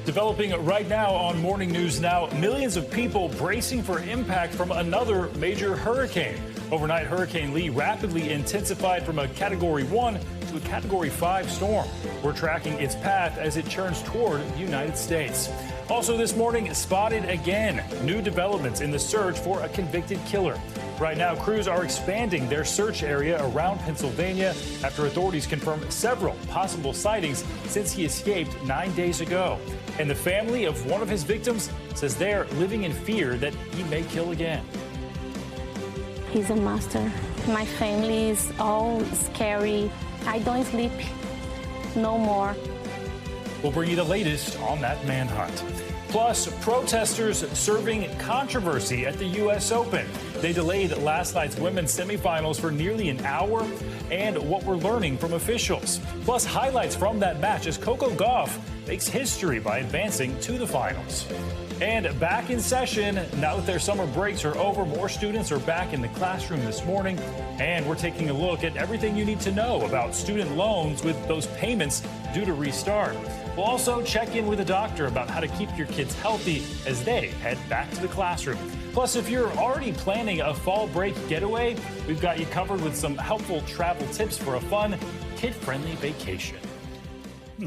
Developing right now on Morning News Now, millions of people bracing for impact from another major hurricane. Overnight, Hurricane Lee rapidly intensified from a Category 1 to a Category 5 storm. We're tracking its path as it turns toward the United States. Also this morning, spotted again. New developments in the search for a convicted killer. Right now, crews are expanding their search area around Pennsylvania after authorities confirm several possible sightings since he escaped 9 days ago. And the family of one of his victims says they're living in fear that he may kill again. He's a monster. My family is all scary. I don't sleep no more. We'll bring you the latest on that manhunt. Plus, protesters serving controversy at the U.S. Open. They delayed last night's women's semifinals for nearly an hour, and what we're learning from officials. Plus, highlights from that match as Coco Gauff makes history by advancing to the finals. And back in session, now that their summer breaks are over, more students are back in the classroom this morning. And we're taking a look at everything you need to know about student loans with those payments due to restart. We'll also check in with a doctor about how to keep your kids healthy as they head back to the classroom. Plus, if you're already planning a fall break getaway, we've got you covered with some helpful travel tips for a fun, kid-friendly vacation.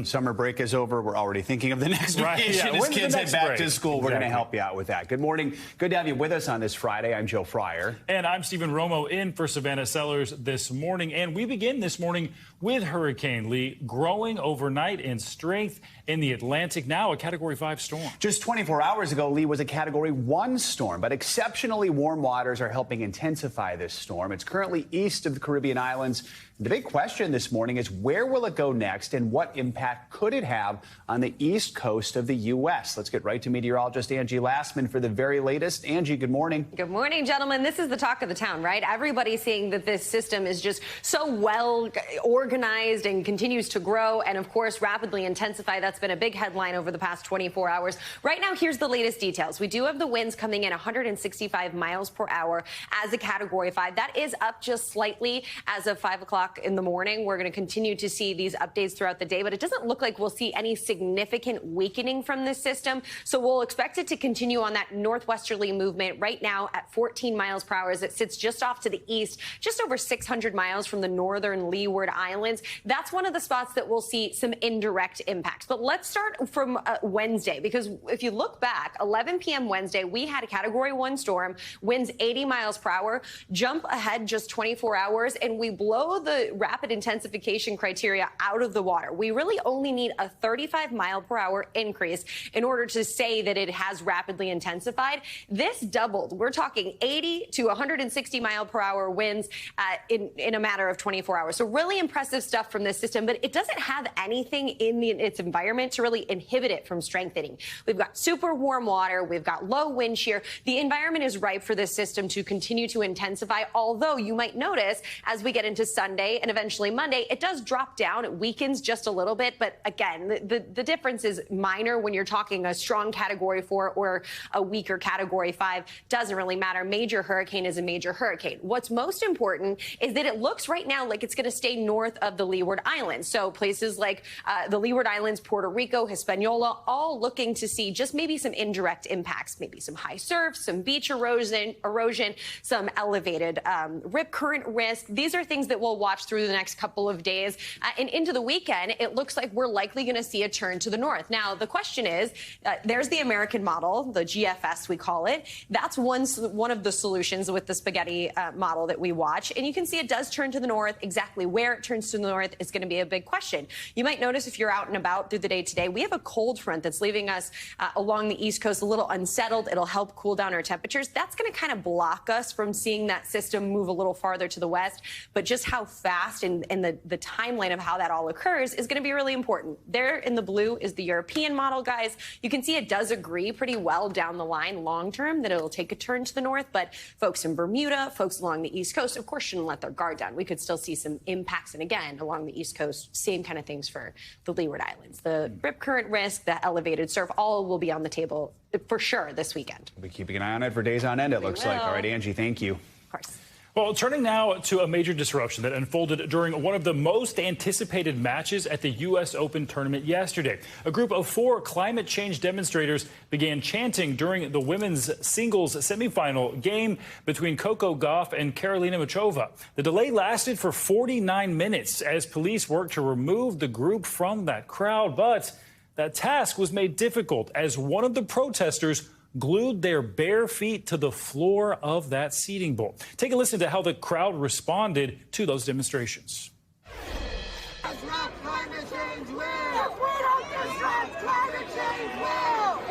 Summer break is over. We're already thinking of the next vacation. Yeah. As When's kids the head next back break? to school, we're going to help you out with that. Good morning. Good to have you with us on this Friday. I'm Joe Fryer. And I'm Stephen Romo in for Savannah Sellers this morning. And we begin this morning with Hurricane Lee growing overnight in strength in the Atlantic, now a Category 5 storm. Just 24 hours ago, Lee was a Category 1 storm, but exceptionally warm waters are helping intensify this storm. It's currently east of the Caribbean islands. The big question this morning is where will it go next and what impact could it have on the east coast of the U.S.? Let's get right to meteorologist Angie Lastman for the very latest. Angie, good morning. Good morning, gentlemen. This is the talk of the town, right? Everybody's seeing that this system is just so well organized and continues to grow and, of course, rapidly intensify. That's been a big headline over the past 24 hours. Right now, here's the latest details. We do have the winds coming in 165 miles per hour as a Category 5. That is up just slightly as of 5 o'clock in the morning. We're going to continue to see these updates throughout the day, but it doesn't look like we'll see any significant weakening from this system. So we'll expect it to continue on that northwesterly movement right now at 14 miles per hour as it sits just off to the east, just over 600 miles from the northern Leeward Islands. That's one of the spots that we'll see some indirect impacts. But let's start from Wednesday, because if you look back, 11 p.m. Wednesday, we had a Category 1 storm, winds 80 miles per hour, jump ahead just 24 hours, and we blow the rapid intensification criteria out of the water. We really only need a 35 mile per hour increase in order to say that it has rapidly intensified. This doubled. We're talking 80 to 160 mile per hour winds in a matter of 24 hours. So really impressive stuff from this system, but it doesn't have anything in its environment to really inhibit it from strengthening. We've got super warm water. We've got low wind shear. The environment is ripe for this system to continue to intensify, although you might notice as we get into Sunday and eventually Monday, it does drop down. It weakens just a little bit. But again, the difference is minor when you're talking a strong Category 4 or a weaker Category 5. Doesn't really matter. Major hurricane is a major hurricane. What's most important is that it looks right now like it's going to stay north of the Leeward Islands. So places like the Leeward Islands, Puerto Rico, Hispaniola, all looking to see just maybe some indirect impacts, maybe some high surf, some beach erosion, some elevated rip current risk. These are things that we'll watch through the next couple of days. And into the weekend, it looks like we're likely going to see a turn to the north. Now, the question is, there's the American model, the GFS we call it. That's one of the solutions with the spaghetti model that we watch. And you can see it does turn to the north. Exactly where it turns to the north is going to be a big question. You might notice if you're out and about through the day today, we have a cold front that's leaving us along the East Coast a little unsettled. It'll help cool down our temperatures. That's going to kind of block us from seeing that system move a little farther to the west. But just how fast and the timeline of how that all occurs is going to be really important. There in the blue is the European model, guys. You can see it does agree pretty well down the line long term that it'll take a turn to the north. But folks in Bermuda, folks along the East Coast, of course, shouldn't let their guard down. We could still see some impacts. And again, along the East Coast, same kind of things for the Leeward Islands. The rip current risk, the elevated surf, all will be on the table for sure this weekend. We'll be keeping an eye on it for days on end, it looks like. All right, Angie, thank you. Of course. Well, turning now to a major disruption that unfolded during one of the most anticipated matches at the U.S. Open tournament yesterday. A group of 4 climate change demonstrators began chanting during the women's singles semifinal game between Coco Gauff and Karolina Muchova. The delay lasted for 49 minutes as police worked to remove the group from that crowd, but that task was made difficult as one of the protesters glued their bare feet to the floor of that seating bowl. Take a listen to how the crowd responded to those demonstrations. Disrupt climate change will. If we don't disrupt climate change will.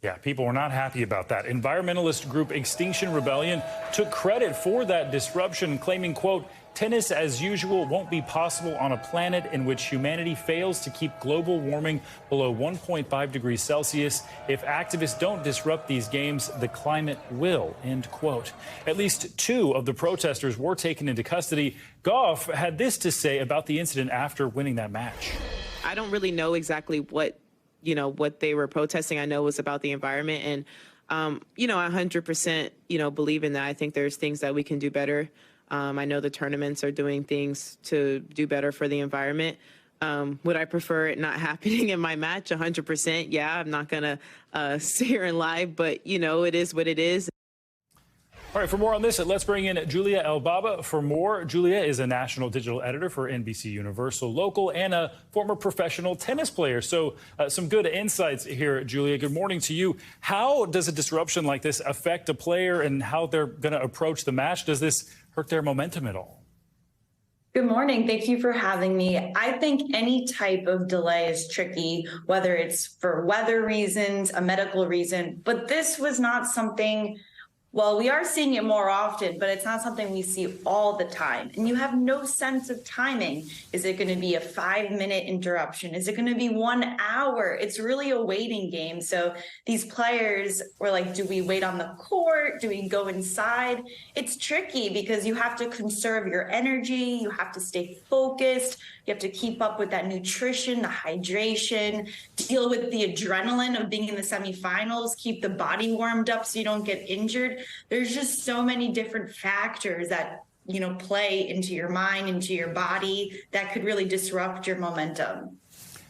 Yeah, people were not happy about that. Environmentalist group Extinction Rebellion took credit for that disruption, claiming, quote, tennis as usual won't be possible on a planet in which humanity fails to keep global warming below 1.5 degrees Celsius. If activists don't disrupt these games, the climate will, end quote. At least 2 of the protesters were taken into custody. Gauff had this to say about the incident after winning that match. I don't really know exactly what they were protesting. I know it was about the environment, and, I 100%, believe in that. I think there's things that we can do better. I know the tournaments are doing things to do better for the environment. Would I prefer it not happening in my match? 100%. Yeah, I'm not going to sit here and lie, but, it is what it is. All right, for more on this, let's bring in Julia Elbaba for more. Julia is a national digital editor for NBC Universal Local and a former professional tennis player. So some good insights here, Julia. Good morning to you. How does a disruption like this affect a player and how they're going to approach the match? Does this hurt their momentum at all? Good morning. Thank you for having me. I think any type of delay is tricky, whether it's for weather reasons, a medical reason, but this was not something. Well, we are seeing it more often, but it's not something we see all the time. And you have no sense of timing. Is it going to be a 5-minute interruption? Is it going to be 1 hour? It's really a waiting game. So these players were like, do we wait on the court? Do we go inside? It's tricky because you have to conserve your energy. You have to stay focused. You have to keep up with that nutrition, the hydration, deal with the adrenaline of being in the semifinals, keep the body warmed up so you don't get injured. There's just so many different factors that, play into your mind, into your body that could really disrupt your momentum.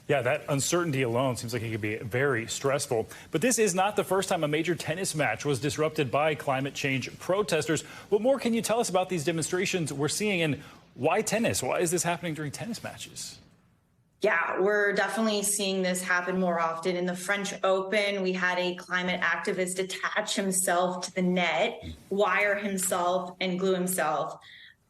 Yeah, that uncertainty alone seems like it could be very stressful. But this is not the first time a major tennis match was disrupted by climate change protesters. What more can you tell us about these demonstrations we're seeing, and why tennis? Why is this happening during tennis matches? Yeah, we're definitely seeing this happen more often. In the French Open, we had a climate activist attach himself to the net, wire himself, and glue himself.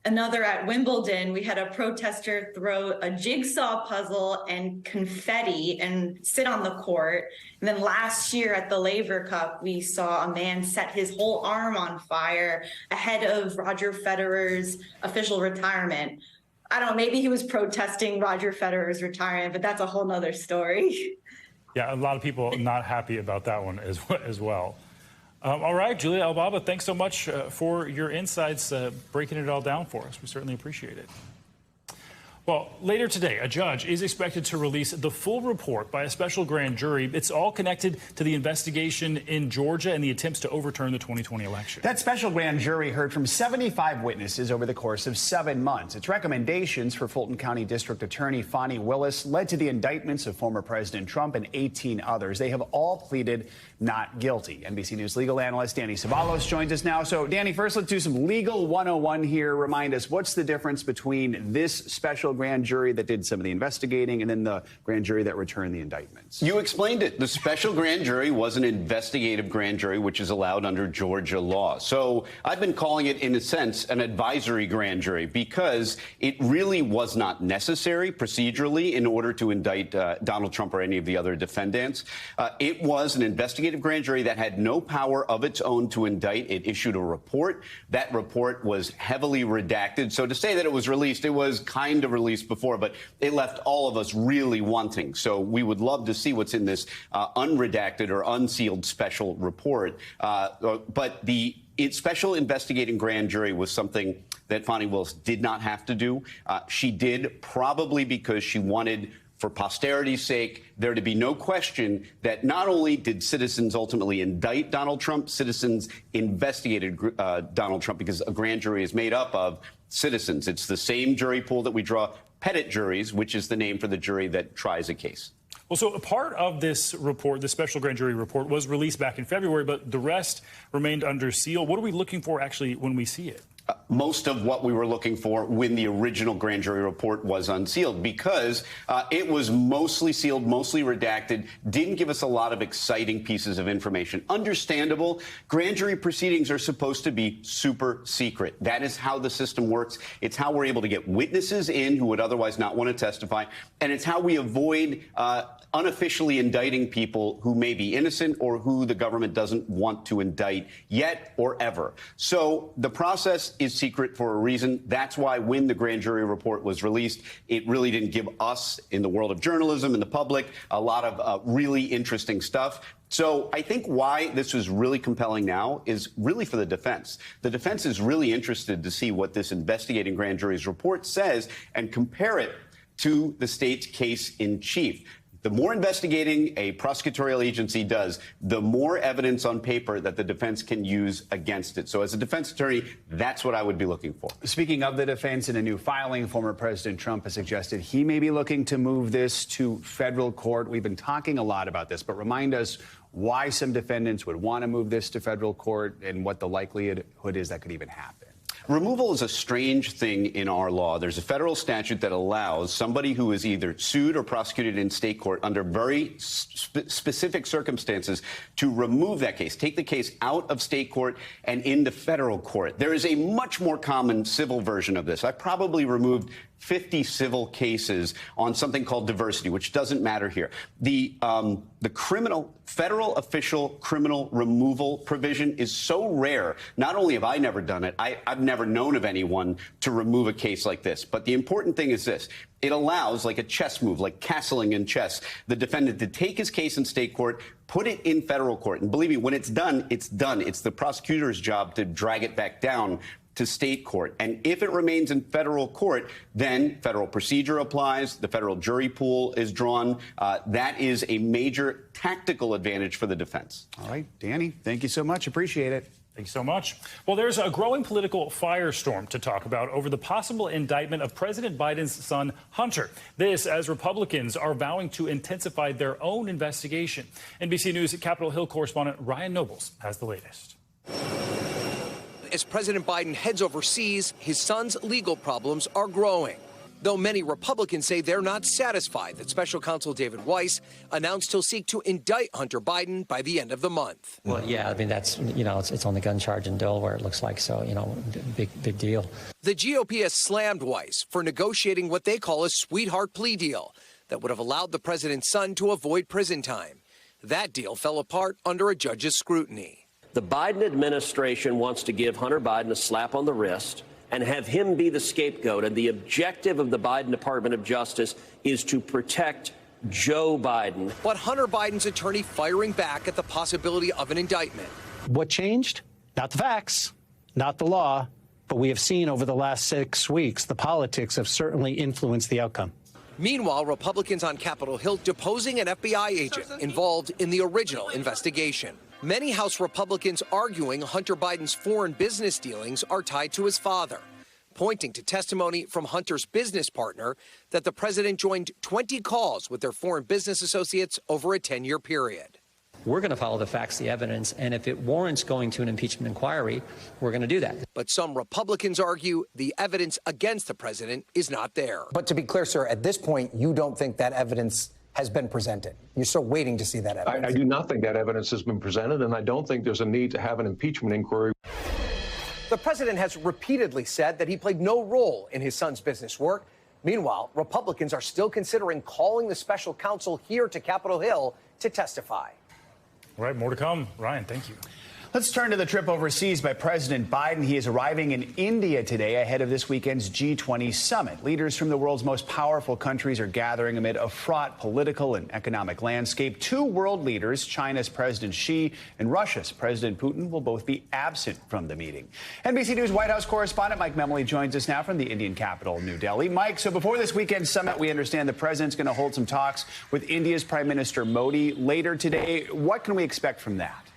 Another at Wimbledon, we had a protester throw a jigsaw puzzle and confetti and sit on the court. And then last year at the Laver Cup, we saw a man set his whole arm on fire ahead of Roger Federer's official retirement. I don't know, maybe he was protesting Roger Federer's retirement, but that's a whole nother story. Yeah, a lot of people not happy about that one as well. All right, Julia Elbaba, thanks so much for your insights, breaking it all down for us. We certainly appreciate it. Well, later today, a judge is expected to release the full report by a special grand jury. It's all connected to the investigation in Georgia and the attempts to overturn the 2020 election. That special grand jury heard from 75 witnesses over the course of 7 months. Its recommendations for Fulton County District Attorney Fani Willis led to the indictments of former President Trump and 18 others. They have all pleaded not guilty. NBC News legal analyst Danny Ceballos joins us now. So, Danny, first let's do some legal 101 here. Remind us, what's the difference between this special grand jury that did some of the investigating and then the grand jury that returned the indictments? You explained it. The special grand jury was an investigative grand jury, which is allowed under Georgia law. So I've been calling it, in a sense, an advisory grand jury because it really was not necessary procedurally in order to indict Donald Trump or any of the other defendants. It was an investigative grand jury that had no power of its own to indict. It issued a report. That report was heavily redacted. So to say that it was released, it was kind of released before, but it left all of us really wanting. So we would love to see what's in this unredacted or unsealed special report. But the special investigating grand jury was something that Fani Willis did not have to do. She did probably because she wanted for posterity's sake, there to be no question that not only did citizens ultimately indict Donald Trump, citizens investigated Donald Trump, because a grand jury is made up of citizens. It's the same jury pool that we draw petit juries, which is the name for the jury that tries a case. Well, so a part of this report, the special grand jury report, was released back in February, but the rest remained under seal. What are we looking for actually when we see it? Most of what we were looking for when the original grand jury report was unsealed, because it was mostly sealed, mostly redacted, didn't give us a lot of exciting pieces of information. Understandable. Grand jury proceedings are supposed to be super secret. That is how the system works. It's how we're able to get witnesses in who would otherwise not want to testify. And it's how we avoid unofficially indicting people who may be innocent or who the government doesn't want to indict yet or ever. So the process is secret for a reason. That's why when the grand jury report was released, it really didn't give us, in the world of journalism and the public, a lot of really interesting stuff. So I think why this was really compelling now is really for the defense. The defense is really interested to see what this investigating grand jury's report says and compare it to the state's case in chief. The more investigating a prosecutorial agency does, the more evidence on paper that the defense can use against it. So as a defense attorney, that's what I would be looking for. Speaking of the defense, in a new filing, former President Trump has suggested he may be looking to move this to federal court. We've been talking a lot about this, but remind us why some defendants would want to move this to federal court and what the likelihood is that could even happen. Removal is a strange thing in our law. There's a federal statute that allows somebody who is either sued or prosecuted in state court under very specific circumstances to remove that case, take the case out of state court and into federal court. There is a much more common civil version of this. I probably removed 50 civil cases on something called diversity, which doesn't matter here. The federal official criminal removal provision is so rare. Not only have I never done it, I've never known of anyone to remove a case like this. But the important thing is this. It allows, like a chess move, like castling in chess, the defendant to take his case in state court, put it in federal court. And believe me, when it's done, it's done. It's the prosecutor's job to drag it back down to state court. And if it remains in federal court, then federal procedure applies. The federal jury pool is drawn. That is a major tactical advantage for the defense. All right, Danny, thank you so much. Appreciate it. Thank you so much. Well, there's a growing political firestorm to talk about over the possible indictment of President Biden's son, Hunter. This as Republicans are vowing to intensify their own investigation. NBC News Capitol Hill correspondent Ryan Nobles has the latest. As President Biden heads overseas, his son's legal problems are growing. Though many Republicans say they're not satisfied that special counsel David Weiss announced he'll seek to indict Hunter Biden by the end of the month. Well, yeah, I mean, that's, it's on the gun charge in Delaware, it looks like. So, big deal. The GOP has slammed Weiss for negotiating what they call a sweetheart plea deal that would have allowed the president's son to avoid prison time. That deal fell apart under a judge's scrutiny. The Biden administration wants to give Hunter Biden a slap on the wrist and have him be the scapegoat. And the objective of the Biden Department of Justice is to protect Joe Biden. But Hunter Biden's attorney firing back at the possibility of an indictment. What changed? Not the facts, not the law, but we have seen over the last 6 weeks, the politics have certainly influenced the outcome. Meanwhile, Republicans on Capitol Hill deposing an FBI agent involved in the original investigation. Many House Republicans arguing Hunter Biden's foreign business dealings are tied to his father, pointing to testimony from Hunter's business partner that the president joined 20 calls with their foreign business associates over a 10-year period. We're going to follow the facts, the evidence, and if it warrants going to an impeachment inquiry, we're going to do that. But some Republicans argue the evidence against the president is not there. But to be clear, sir, at this point, you don't think that evidence has been presented. You're still waiting to see that evidence. I do not think that evidence has been presented, and I don't think there's a need to have an impeachment inquiry. The president has repeatedly said that he played no role in his son's business work. Meanwhile, Republicans are still considering calling the special counsel here to Capitol Hill to testify. All right, more to come. Ryan, thank you. Let's turn to the trip overseas by President Biden. He is arriving in India today ahead of this weekend's G20 summit. Leaders from the world's most powerful countries are gathering amid a fraught political and economic landscape. Two world leaders, China's President Xi and Russia's President Putin, will both be absent from the meeting. NBC News White House correspondent Mike Memoli joins us now from the Indian capital, New Delhi. Mike, so before this weekend's summit, we understand the president's going to hold some talks with India's Prime Minister Modi later today. What can we expect from that?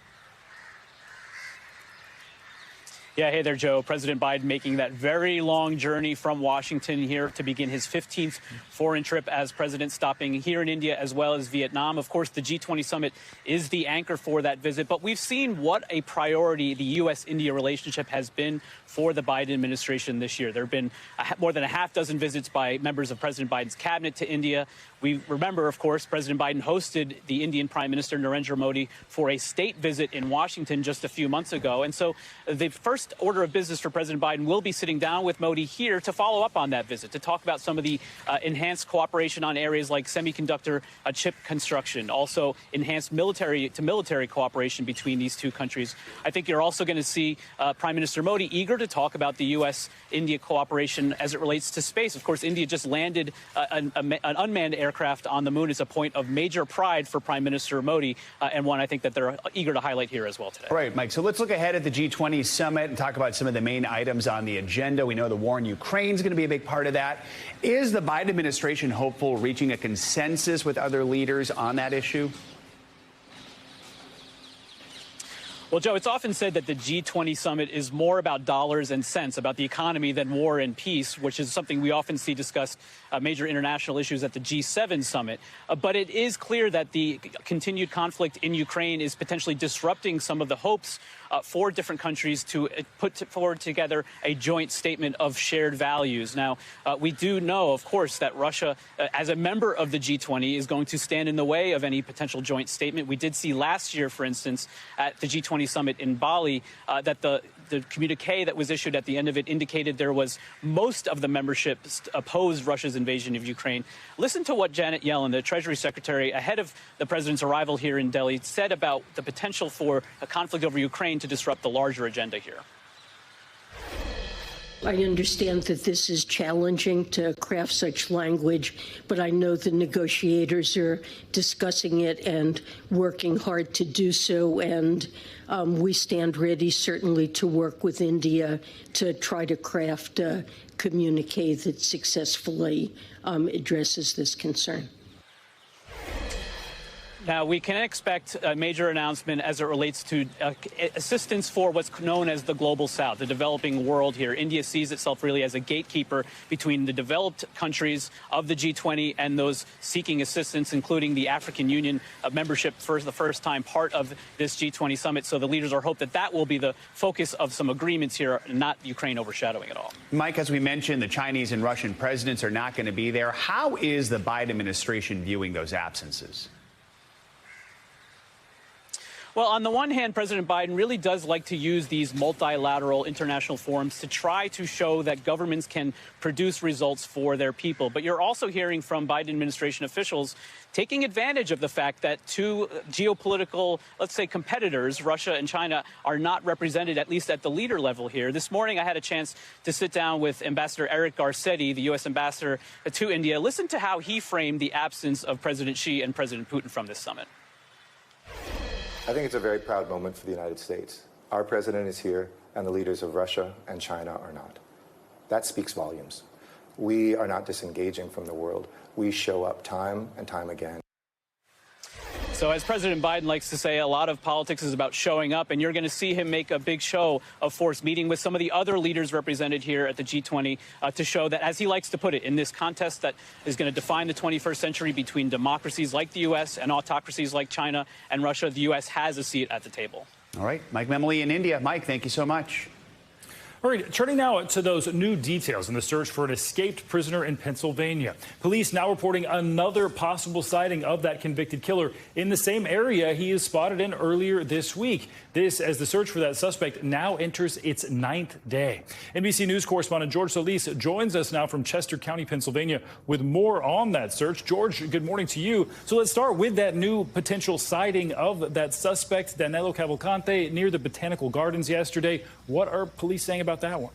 Yeah, hey there, Joe. President Biden making that very long journey from Washington here to begin his 15th foreign trip as president, stopping here in India as well as Vietnam. Of course, the G20 summit is the anchor for that visit, but we've seen what a priority the U.S.-India relationship has been for the Biden administration this year. There have been more than a half dozen visits by members of President Biden's cabinet to India. We remember, of course, President Biden hosted the Indian Prime Minister Narendra Modi for a state visit in Washington just a few months ago. And so the first order of business for President Biden will be sitting down with Modi here to follow up on that visit, to talk about some of the enhanced cooperation on areas like semiconductor chip construction, also enhanced military cooperation between these two countries. I think you're also going to see Prime Minister Modi eager to talk about the U.S.-India cooperation as it relates to space. Of course, India just landed an unmanned aircraft on the moon. Is a point of major pride for Prime Minister Modi, and one I think that they're eager to highlight here as well today. All right, Mike. So let's look ahead at the G20 summit and talk about some of the main items on the agenda. We know the war in Ukraine is going to be a big part of that. Is the Biden administration hopeful reaching a consensus with other leaders on that issue? Well, Joe, it's often said that the G20 summit is more about dollars and cents, about the economy than war and peace, which is something we often see discussed major international issues at the G7 summit. But it is clear that the continued conflict in Ukraine is potentially disrupting some of the hopes for different countries to put forward together a joint statement of shared values. Now, we do know, of course, that Russia, as a member of the G20, is going to stand in the way of any potential joint statement. We did see last year, for instance, at the G20 summit in Bali, that the communique that was issued at the end of it indicated there was most of the membership opposed Russia's invasion of Ukraine. Listen to what Janet Yellen, the Treasury Secretary, ahead of the president's arrival here in Delhi, said about the potential for a conflict over Ukraine to disrupt the larger agenda here. I understand that this is challenging to craft such language, but I know the negotiators are discussing it and working hard to do so. And we stand ready, certainly, to work with India to try to craft a communique that successfully addresses this concern. Now, we can expect a major announcement as it relates to assistance for what's known as the Global South, the developing world here. India sees itself really as a gatekeeper between the developed countries of the G20 and those seeking assistance, including the African Union membership for the first time part of this G20 summit. So the leaders are hoping that that will be the focus of some agreements here, not Ukraine overshadowing it all. Mike, as we mentioned, the Chinese and Russian presidents are not going to be there. How is the Biden administration viewing those absences? Well, on the one hand, President Biden really does like to use these multilateral international forums to try to show that governments can produce results for their people. But you're also hearing from Biden administration officials taking advantage of the fact that two geopolitical, let's say, competitors, Russia and China, are not represented, at least at the leader level here. This morning, I had a chance to sit down with Ambassador Eric Garcetti, the U.S. ambassador to India. Listen to how he framed the absence of President Xi and President Putin from this summit. I think it's a very proud moment for the United States. Our president is here, and the leaders of Russia and China are not. That speaks volumes. We are not disengaging from the world. We show up time and time again. So as President Biden likes to say, a lot of politics is about showing up, and you're going to see him make a big show of force, meeting with some of the other leaders represented here at the G20 to show that, as he likes to put it, in this contest that is going to define the 21st century between democracies like the U.S. and autocracies like China and Russia, the U.S. has a seat at the table. All right. Mike Memoli in India. Mike, thank you so much. All right, turning now to those new details in the search for an escaped prisoner in Pennsylvania. Police now reporting another possible sighting of that convicted killer in the same area he is spotted in earlier this week. This as the search for that suspect now enters its 9th day. NBC News correspondent George Solis joins us now from Chester County, Pennsylvania, with more on that search. George, good morning to you. So let's start with that new potential sighting of that suspect, Danilo Cavalcante, near the Botanical Gardens yesterday. What are police saying about that one?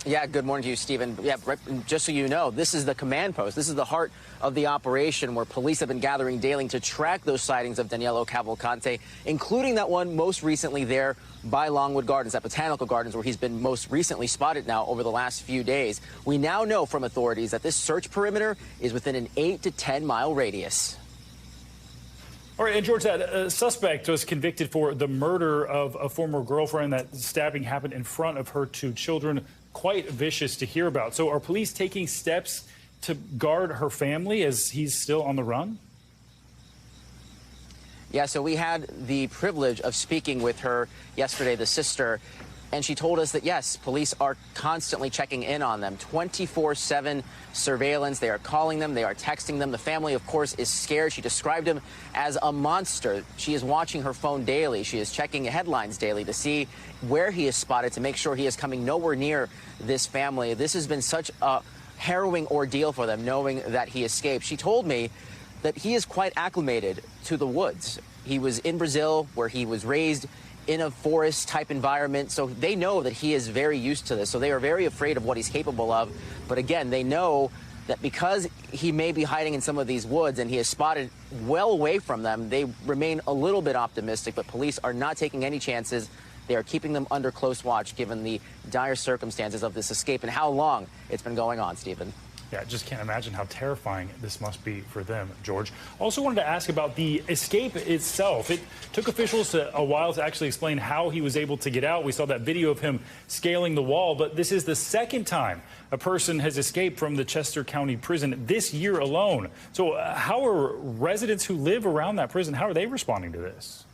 Yeah, good morning to you, Stephen. Yeah, just so you know, this is the command post. This is the heart of the operation where police have been gathering daily to track those sightings of Danilo Cavalcante, including that one most recently there by Longwood Gardens, at Botanical Gardens, where he's been most recently spotted now over the last few days. We now know from authorities that this search perimeter is within an 8 to 10 mile radius. All right, and George, that suspect was convicted for the murder of a former girlfriend. That stabbing happened in front of her 2 children. Quite vicious to hear about. So are police taking steps to guard her family as he's still on the run? Yeah, so we had the privilege of speaking with her yesterday, the sister, and she told us that, yes, police are constantly checking in on them, 24/7 surveillance. They are calling them. They are texting them. The family, of course, is scared. She described him as a monster. She is watching her phone daily. She is checking headlines daily to see where he is spotted, to make sure he is coming nowhere near this family. This has been such a harrowing ordeal for them, knowing that he escaped. She told me that he is quite acclimated to the woods. He was in Brazil, where he was raised in a forest type environment, so they know that he is very used to this. So they are very afraid of what he's capable of. But again, they know that because he may be hiding in some of these woods and he is spotted well away from them, they remain a little bit optimistic, but police are not taking any chances. They are keeping them under close watch given the dire circumstances of this escape and how long it's been going on, Stephen. Yeah, I just can't imagine how terrifying this must be for them, George. Also wanted to ask about the escape itself. It took officials a while to actually explain how he was able to get out. We saw that video of him scaling the wall, but this is the second time a person has escaped from the Chester County prison this year alone. So how are residents who live around that prison, how are they responding to this?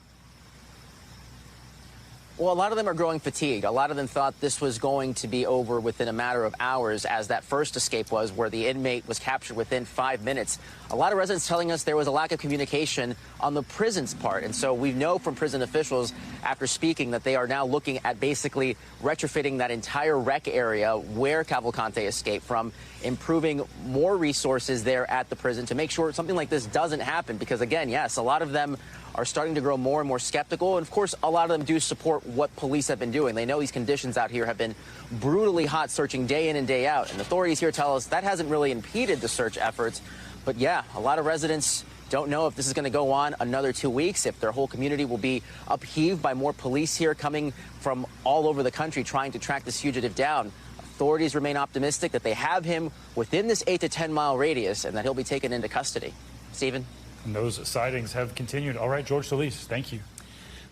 Well, a lot of them are growing fatigued. A lot of them thought this was going to be over within a matter of hours, as that first escape was, where the inmate was captured within 5 minutes. A lot of residents telling us there was a lack of communication on the prison's part. And so we know from prison officials, after speaking, that they are now looking at basically retrofitting that entire rec area where Cavalcante escaped from, improving more resources there at the prison to make sure something like this doesn't happen. Because, again, yes, a lot of them are starting to grow more and more skeptical. And, of course, a lot of them do support what police have been doing. They know these conditions out here have been brutally hot, searching day in and day out. And authorities here tell us that hasn't really impeded the search efforts. But, yeah, a lot of residents don't know if this is going to go on another 2 weeks, if their whole community will be upheaved by more police here coming from all over the country trying to track this fugitive down. Authorities remain optimistic that they have him within this 8 to 10 mile radius and that he'll be taken into custody. Stephen? And those sightings have continued. All right, George Solis, thank you.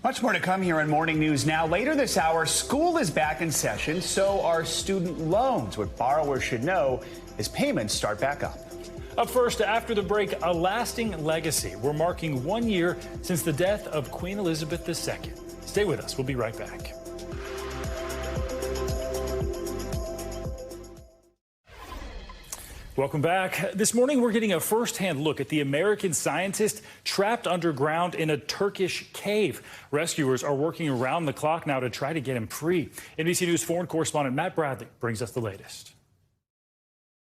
Much more to come here on Morning News Now. Later this hour, school is back in session, so are student loans. What borrowers should know as payments start back up. Up first, after the break, a lasting legacy. We're marking 1 year since the death of Queen Elizabeth II. Stay with us. We'll be right back. Welcome back. This morning, we're getting a first-hand look at the American scientist trapped underground in a Turkish cave. Rescuers are working around the clock now to try to get him free. NBC News foreign correspondent Matt Bradley brings us the latest.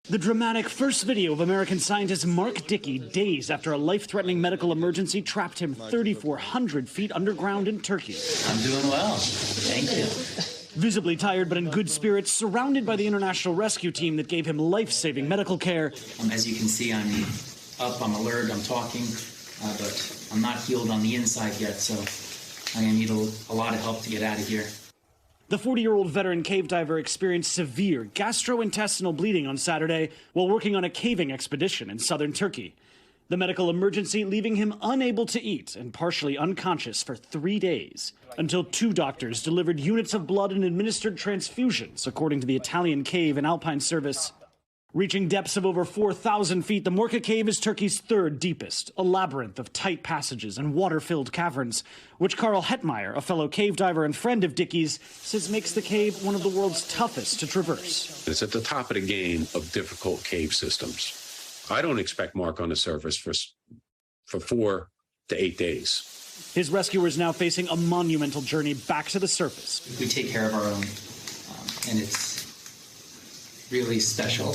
The dramatic first video of American scientist Mark Dickey days after a life-threatening medical emergency trapped him 3,400 feet underground in Turkey. I'm doing well. Thank you. Visibly tired but in good spirits, surrounded by the international rescue team that gave him life-saving medical care. As you can see, I'm up, I'm alert, I'm talking, but I'm not healed on the inside yet, so I need a lot of help to get out of here. The 40-year-old veteran cave diver experienced severe gastrointestinal bleeding on Saturday while working on a caving expedition in southern Turkey. The medical emergency leaving him unable to eat and partially unconscious for 3 days, until 2 doctors delivered units of blood and administered transfusions, according to the Italian Cave and Alpine Service. Reaching depths of over 4,000 feet, the Morka Cave is Turkey's third deepest, a labyrinth of tight passages and water-filled caverns, which Carl Hetmeyer, a fellow cave diver and friend of Dickie's, says makes the cave one of the world's toughest to traverse. It's at the top of the game of difficult cave systems. I don't expect Mark on the surface for 4 to 8 days. His rescuers now facing a monumental journey back to the surface. We take care of our own, and it's really special.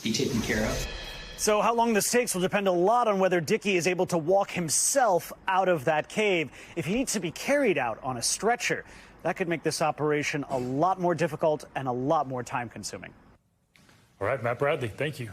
Be taken care of. So how long this takes will depend a lot on whether Dickie is able to walk himself out of that cave. If he needs to be carried out on a stretcher, that could make this operation a lot more difficult and a lot more time-consuming. All right, Matt Bradley, thank you.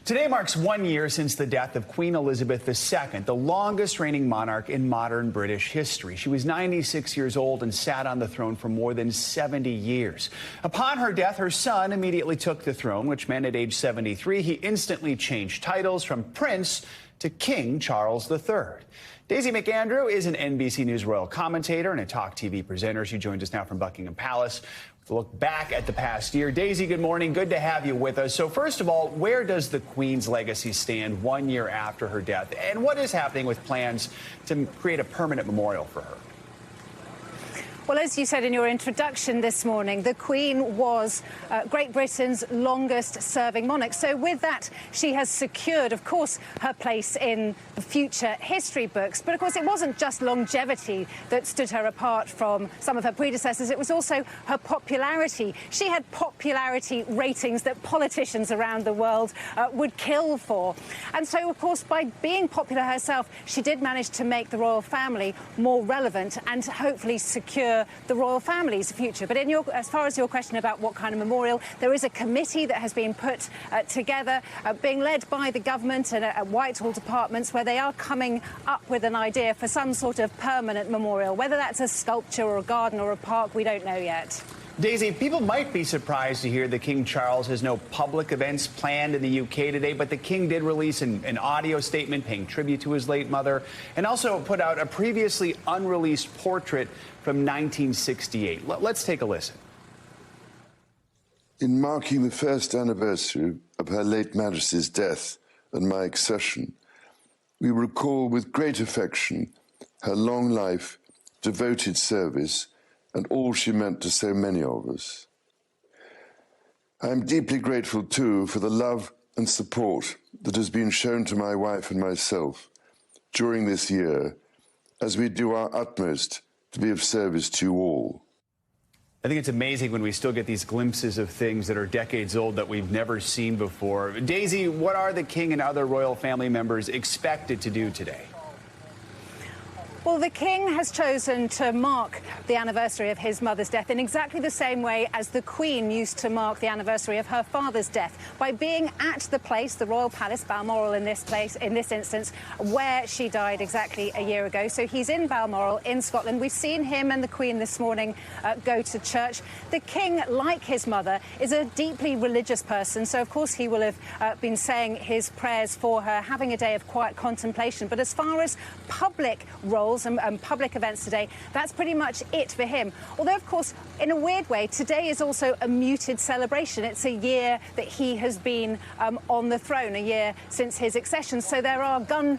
Today marks 1 year since the death of Queen Elizabeth II, the longest reigning monarch in modern British history. She was 96 years old and sat on the throne for more than 70 years. Upon her death, her son immediately took the throne, which meant at age 73, he instantly changed titles from Prince to King Charles III. Daisy McAndrew is an NBC News royal commentator and a talk TV presenter. She joins us now from Buckingham Palace to look back at the past year. Daisy, good morning. Good to have you with us. So first of all, where does the Queen's legacy stand 1 year after her death? And what is happening with plans to create a permanent memorial for her? Well, as you said in your introduction this morning, the Queen was Great Britain's longest-serving monarch. So with that, she has secured, of course, her place in the future history books. But, of course, it wasn't just longevity that stood her apart from some of her predecessors. It was also her popularity. She had popularity ratings that politicians around the world would kill for. And so, of course, by being popular herself, she did manage to make the royal family more relevant and hopefully secure the royal family's future. But as far as your question about what kind of memorial, there is a committee that has been put together, being led by the government and Whitehall departments, where they are coming up with an idea for some sort of permanent memorial. Whether that's a sculpture or a garden or a park, we don't know yet. Daisy, people might be surprised to hear that King Charles has no public events planned in the UK today, but the King did release an audio statement paying tribute to his late mother and also put out a previously unreleased portrait from 1968. Let's take a listen. In marking the first anniversary of Her late Majesty's death and my accession, we recall with great affection her long life, devoted service, and all she meant to so many of us. I am deeply grateful, too, for the love and support that has been shown to my wife and myself during this year as we do our utmost to be of service to you all. I think it's amazing when we still get these glimpses of things that are decades old that we've never seen before. Daisy, what are the King and other royal family members expected to do today? Well, the King has chosen to mark the anniversary of his mother's death in exactly the same way as the Queen used to mark the anniversary of her father's death, by being at the place, the Royal Palace, Balmoral in this instance, where she died exactly a year ago. So he's in Balmoral in Scotland. We've seen him and the Queen this morning go to church. The King, like his mother, is a deeply religious person. So, of course, he will have been saying his prayers for her, having a day of quiet contemplation. But as far as public roles and public events today, that's pretty much it for him. Although, of course, in a weird way, today is also a muted celebration. It's a year that he has been on the throne, a year since his accession. So there are gun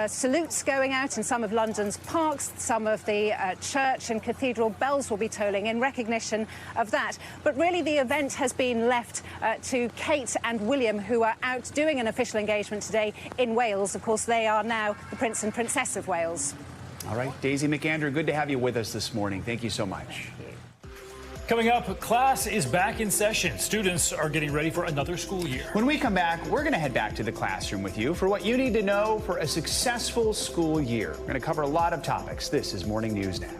salutes going out in some of London's parks. Some of the church and cathedral bells will be tolling in recognition of that. But really, the event has been left to Kate and William, who are out doing an official engagement today in Wales. Of course, they are now the Prince and Princess of Wales. All right, Daisy McAndrew, good to have you with us this morning. Thank you so much. Coming up, class is back in session. Students are getting ready for another school year. When we come back, we're going to head back to the classroom with you for what you need to know for a successful school year. We're going to cover a lot of topics. This is Morning News Now.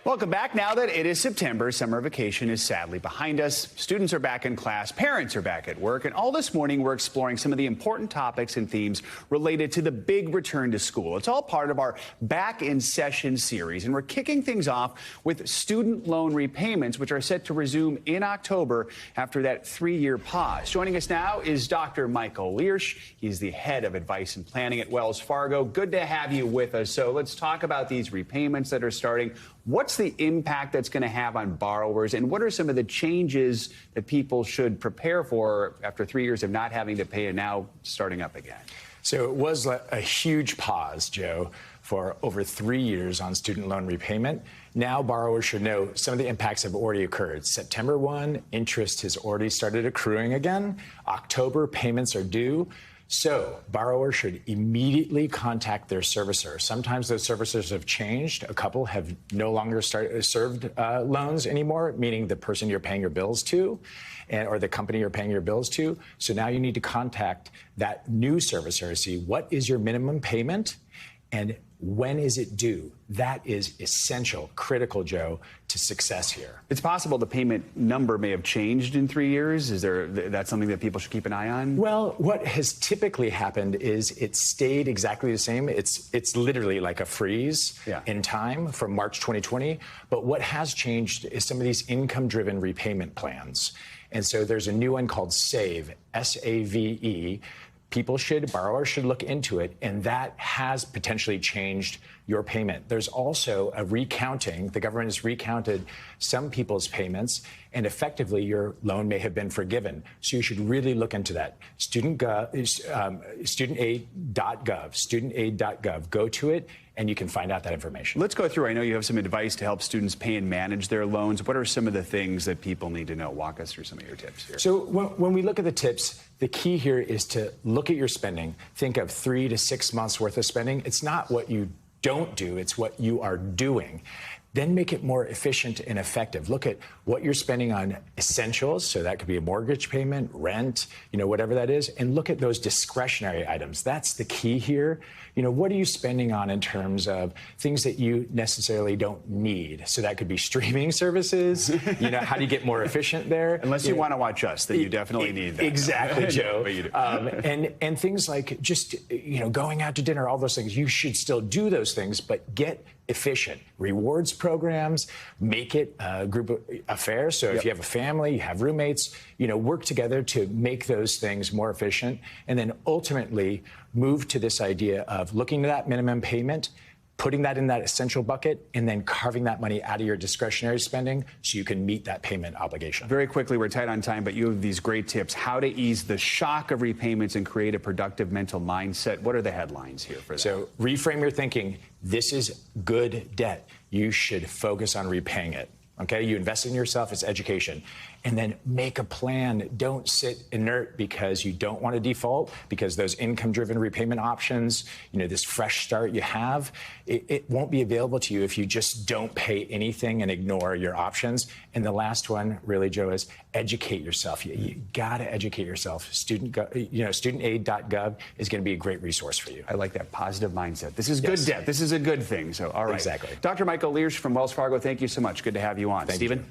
Welcome back. Now that it is September, summer vacation is sadly behind us. Students are back in class, parents are back at work, and all this morning we're exploring some of the important topics and themes related to the big return to school. It's all part of our Back in Session series, and we're kicking things off with student loan repayments, which are set to resume in October after that 3-year pause. Joining us now is Dr. Michael Learsh. He's the head of advice and planning at Wells Fargo. Good to have you with us. So let's talk about these repayments that are starting. What's the the impact that's going to have on borrowers, and what are some of the changes that people should prepare for after 3 years of not having to pay and now starting up again? So it was a huge pause, Joe, for over 3 years on student loan repayment. Now borrowers should know some of the impacts have already occurred. September 1, interest has already started accruing again. October, payments are due. So borrowers should immediately contact their servicer. Sometimes those servicers have changed. A couple have no longer served loans anymore, meaning the person you're paying your bills to or the company you're paying your bills to. So now you need to contact that new servicer to see what is your minimum payment and when is it due? That is essential, critical, Joe, to success here. It's possible the payment number may have changed in 3 years. Is that something that people should keep an eye on? Well, what has typically happened is it stayed exactly the same. It's literally like a freeze in time from March 2020. But what has changed is some of these income-driven repayment plans. And so there's a new one called SAVE, S-A-V-E. Borrowers should look into it, and that has potentially changed your payment. There's also a recounting. The government has recounted some people's payments, and effectively your loan may have been forgiven. So you should really look into that. Studentaid.gov, go to it, and you can find out that information. Let's go through. I know you have some advice to help students pay and manage their loans. What are some of the things that people need to know? Walk us through some of your tips here. So when we look at the tips, the key here is to look at your spending. Think of 3 to 6 months worth of spending. It's not what you don't do, it's what you are doing. Then make it more efficient and effective. Look at what you're spending on essentials, so that could be a mortgage payment, rent, whatever that is, and look at those discretionary items. That's the key here. What are you spending on in terms of things that you necessarily don't need? So that could be streaming services. How do you get more efficient there? Unless you want to watch us, then you definitely need that. Exactly, Joe. But you do. And things like just, going out to dinner, all those things. You should still do those things, but get efficient. Rewards programs, make it a group affair. So if you have a family, you have roommates, work together to make those things more efficient. And then ultimately move to this idea of looking at that minimum payment, putting that in that essential bucket, and then carving that money out of your discretionary spending so you can meet that payment obligation. Very quickly, we're tight on time, but you have these great tips. How to ease the shock of repayments and create a productive mental mindset. What are the headlines here for that? So reframe your thinking. This is good debt. You should focus on repaying it. Okay, you invest in yourself, it's education. And then make a plan. Don't sit inert because you don't want to default, because those income-driven repayment options, this fresh start you have, it won't be available to you if you just don't pay anything and ignore your options. And the last one, really, Joe, is educate yourself. You got to educate yourself. Studentaid.gov is going to be a great resource for you. I like that positive mindset. This is good debt. This is a good thing. So, all right. Exactly. Dr. Michael Learsh from Wells Fargo, thank you so much. Good to have you on. Stephen?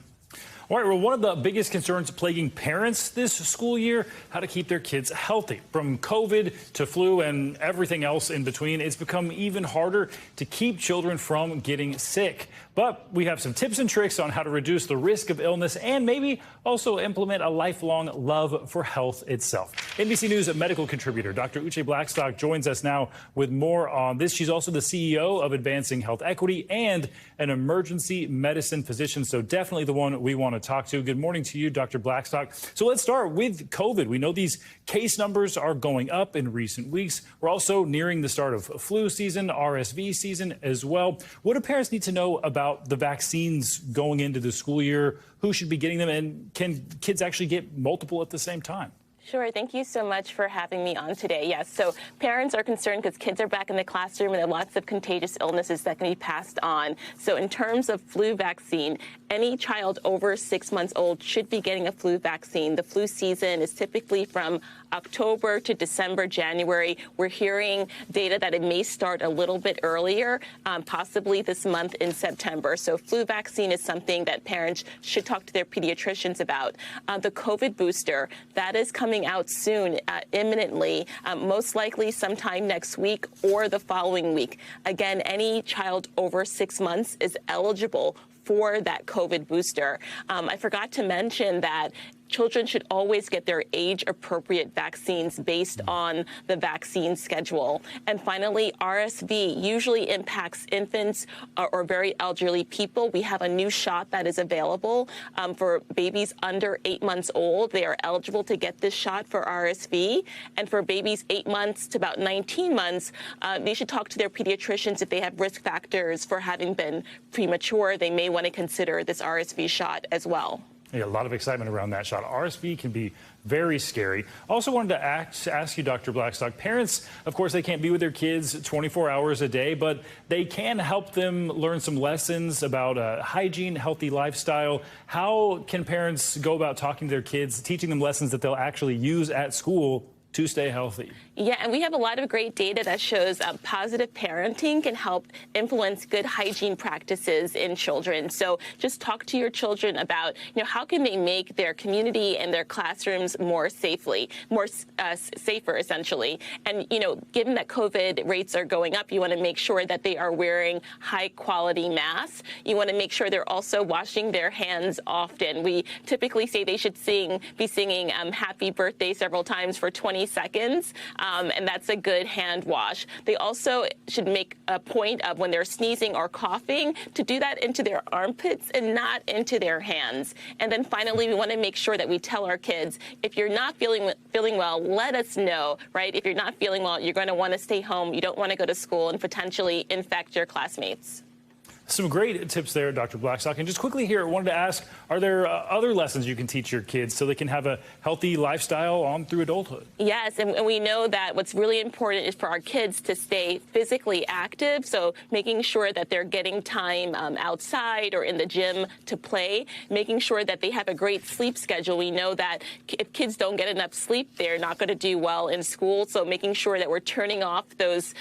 All right, well, one of the biggest concerns plaguing parents this school year, how to keep their kids healthy. From COVID to flu and everything else in between, it's become even harder to keep children from getting sick. But we have some tips and tricks on how to reduce the risk of illness and maybe also implement a lifelong love for health itself. NBC News medical contributor Dr. Uche Blackstock joins us now with more on this. She's also the CEO of Advancing Health Equity and an emergency medicine physician, so definitely the one we want to talk to. Good morning to you, Dr. Blackstock. So let's start with COVID. We know these case numbers are going up in recent weeks. We're also nearing the start of flu season, RSV season as well. What do parents need to know about the vaccines going into the school year? Who should be getting them, and can kids actually get multiple at the same time? Sure. Thank you so much for having me on today. Yes, so parents are concerned because kids are back in the classroom and there are lots of contagious illnesses that can be passed on. So in terms of flu vaccine, any child over 6 months old should be getting a flu vaccine. The flu season is typically from October to December, January. We're hearing data that it may start a little bit earlier, possibly this month in September. So flu vaccine is something that parents should talk to their pediatricians about. The COVID booster, that is coming out soon, imminently, most likely sometime next week or the following week. Again, any child over 6 months is eligible for that COVID booster. I forgot to mention that children should always get their age-appropriate vaccines based on the vaccine schedule. And finally, RSV usually impacts infants or very elderly people. We have a new shot that is available for babies under 8 months old. They are eligible to get this shot for RSV. And for babies 8 months to about 19 months, they should talk to their pediatricians if they have risk factors for having been premature. They may want to consider this RSV shot as well. Yeah, a lot of excitement around that shot. RSV can be very scary. Also wanted to ask you, Dr. Blackstock, parents, of course, they can't be with their kids 24 hours a day, but they can help them learn some lessons about hygiene, healthy lifestyle. How can parents go about talking to their kids, teaching them lessons that they'll actually use at school to stay healthy? Yeah, and we have a lot of great data that shows positive parenting can help influence good hygiene practices in children. So just talk to your children about, how can they make their community and their classrooms more safer, essentially. And, given that COVID rates are going up, you want to make sure that they are wearing high-quality masks. You want to make sure they're also washing their hands often. We typically say they should be singing Happy Birthday several times for 20 seconds. And that's a good hand wash. They also should make a point of when they're sneezing or coughing to do that into their armpits and not into their hands. And then finally, we want to make sure that we tell our kids, if you're not feeling well, let us know, right? If you're not feeling well, you're going to want to stay home. You don't want to go to school and potentially infect your classmates. Some great tips there, Dr. Blackstock. And just quickly here, I wanted to ask, are there other lessons you can teach your kids so they can have a healthy lifestyle on through adulthood? Yes, and we know that what's really important is for our kids to stay physically active, so making sure that they're getting time outside or in the gym to play, making sure that they have a great sleep schedule. We know that if kids don't get enough sleep, they're not going to do well in school, so making sure that we're turning off those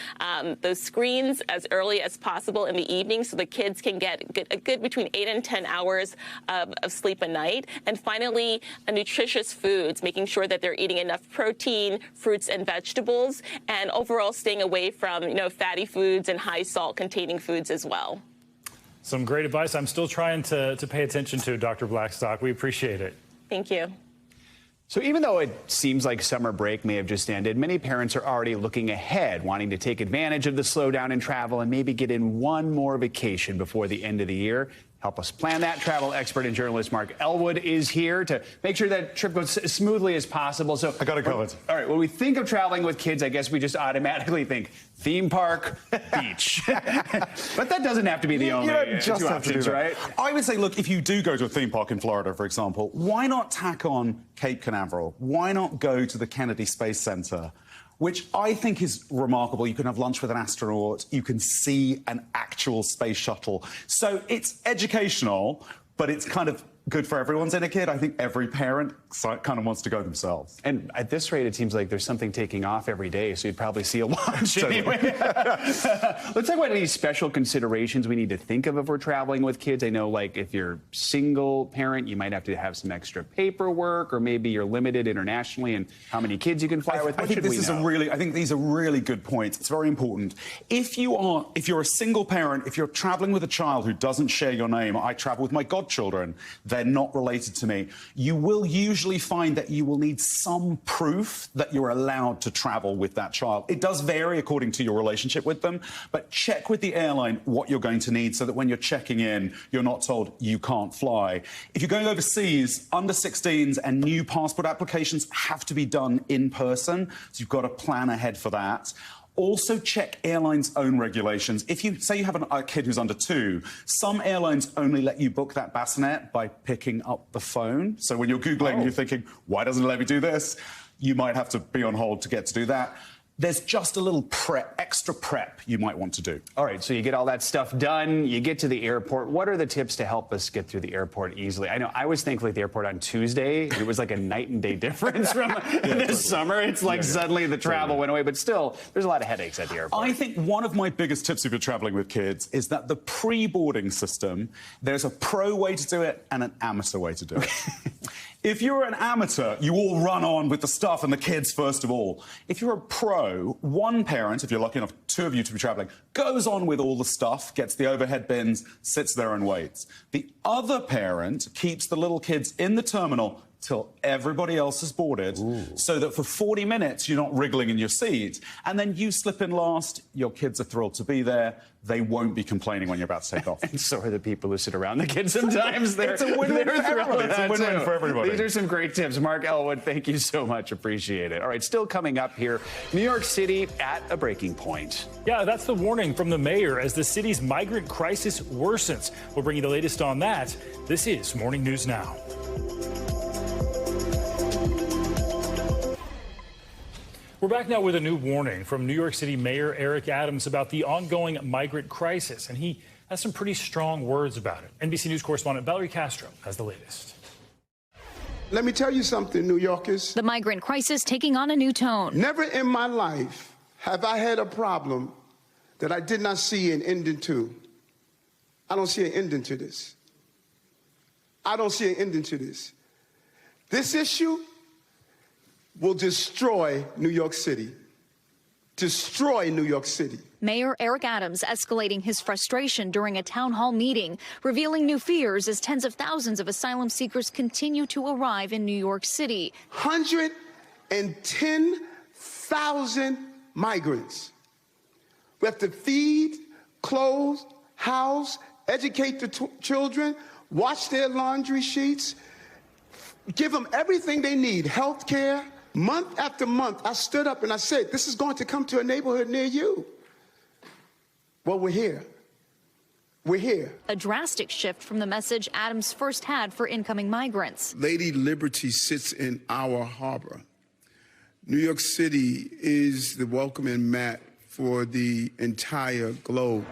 screens as early as possible in the evening so the kids can get a good between 8 and 10 hours of sleep a night. And finally, nutritious foods, making sure that they're eating enough protein, fruits and vegetables, and overall staying away from, fatty foods and high salt containing foods as well. Some great advice I'm still trying to pay attention to, Dr. Blackstock. We appreciate it. Thank you. So even though it seems like summer break may have just ended, many parents are already looking ahead, wanting to take advantage of the slowdown in travel and maybe get in one more vacation before the end of the year. Help us plan that. Travel expert and journalist Mark Elwood is here to make sure that trip goes as smoothly as possible. So I got it covered. All right, when we think of traveling with kids, I guess we just automatically think theme park, beach. But that doesn't have to be the only two options, right? I would say, look, if you do go to a theme park in Florida, for example, why not tack on Cape Canaveral? Why not go to the Kennedy Space Center, which I think is remarkable. You can have lunch with an astronaut. You can see an actual space shuttle. So it's educational, but it's kind of good for everyone's in a kid. I think every parent kind of wants to go themselves. And at this rate, it seems like there's something taking off every day, so you'd probably see a launch anyway. Let's talk about any special considerations we need to think of if we're traveling with kids. I know, like, if you're single parent, you might have to have some extra paperwork, or maybe you're limited internationally in how many kids you can fly with. I think these are really good points. It's very important. If you're a single parent, if you're traveling with a child who doesn't share your name, I travel with my godchildren, they're not related to me, you will usually find that you will need some proof that you're allowed to travel with that child. It does vary according to your relationship with them, but check with the airline what you're going to need so that when you're checking in, you're not told you can't fly. If you're going overseas, under 16s and new passport applications have to be done in person, so you've got to plan ahead for that. Also check airlines' own regulations. If you say you have a kid who's under 2, some airlines only let you book that bassinet by picking up the phone. So when you're Googling, you're thinking, why doesn't it let me do this? You might have to be on hold to get to do that. There's just a little extra prep you might want to do. All right, so you get all that stuff done, you get to the airport. What are the tips to help us get through the airport easily? I know I was thankfully at the airport on Tuesday. It was like a night and day difference from this summer. It's like suddenly the travel went away, but still, there's a lot of headaches at the airport. I think one of my biggest tips if you're traveling with kids is that the pre-boarding system, there's a pro way to do it and an amateur way to do it. If you're an amateur, you all run on with the stuff and the kids first of all. If you're a pro, one parent, if you're lucky enough, 2 of you to be traveling, goes on with all the stuff, gets the overhead bins, sits there and waits. The other parent keeps the little kids in the terminal till everybody else has boarded, so that for 40 minutes you're not wriggling in your seat, and then you slip in last. Your kids are thrilled to be there. They won't be complaining when you're about to take off. And so are the people who sit around the kids sometimes. It's a win-win for everybody. It's a win-win for everybody. These are some great tips. Mark Elwood, thank you so much. Appreciate it. All right, still coming up here, New York City at a breaking point. Yeah, that's the warning from the mayor as the city's migrant crisis worsens. We'll bring you the latest on that. This is Morning News Now. We're back now with a new warning from New York City Mayor Eric Adams about the ongoing migrant crisis, and he has some pretty strong words about it. NBC News correspondent Valerie Castro has the latest. Let me tell you something, New Yorkers. The migrant crisis taking on a new tone. Never in my life have I had a problem that I did not see an ending to. I don't see an ending to this. I don't see an ending to this. This issue will destroy New York City. Destroy New York City. Mayor Eric Adams escalating his frustration during a town hall meeting, revealing new fears as tens of thousands of asylum seekers continue to arrive in New York City. 110,000 migrants. We have to feed, clothe, house, educate the children, wash their laundry sheets, give them everything they need, health care. Month after month, I stood up and I said, this is going to come to a neighborhood near you. Well, we're here. We're here. A drastic shift from the message Adams first had for incoming migrants. Lady Liberty sits in our harbor. New York City is the welcoming mat for the entire globe.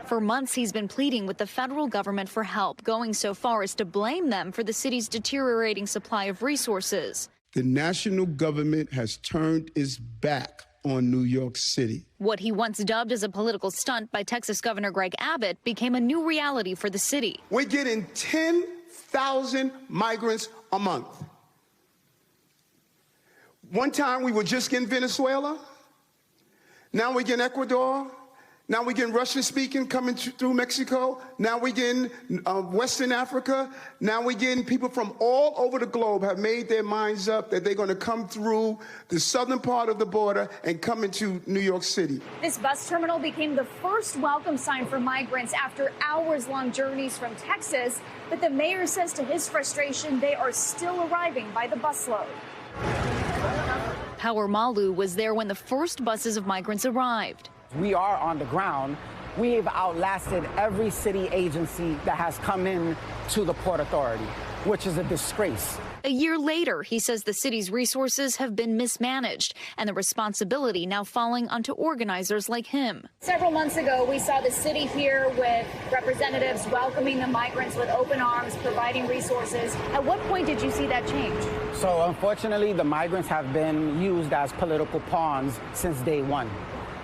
For months, he's been pleading with the federal government for help, going so far as to blame them for the city's deteriorating supply of resources. The national government has turned its back on New York City. What he once dubbed as a political stunt by Texas Governor Greg Abbott became a new reality for the city. We're getting 10,000 migrants a month. One time we were just getting Venezuela. Now we're getting Ecuador. Now we're getting Russian-speaking coming through Mexico. Now we're getting Western Africa. Now we're getting people from all over the globe have made their minds up that they're going to come through the southern part of the border and come into New York City. This bus terminal became the first welcome sign for migrants after hours-long journeys from Texas. But the mayor says to his frustration, they are still arriving by the busload. Power Malu was there when the first buses of migrants arrived. We are on the ground. We have outlasted every city agency that has come in to the Port Authority, which is a disgrace. A year later, he says the city's resources have been mismanaged and the responsibility now falling onto organizers like him. Several months ago, we saw the city here with representatives welcoming the migrants with open arms, providing resources. At what point did you see that change? So unfortunately, the migrants have been used as political pawns since day one,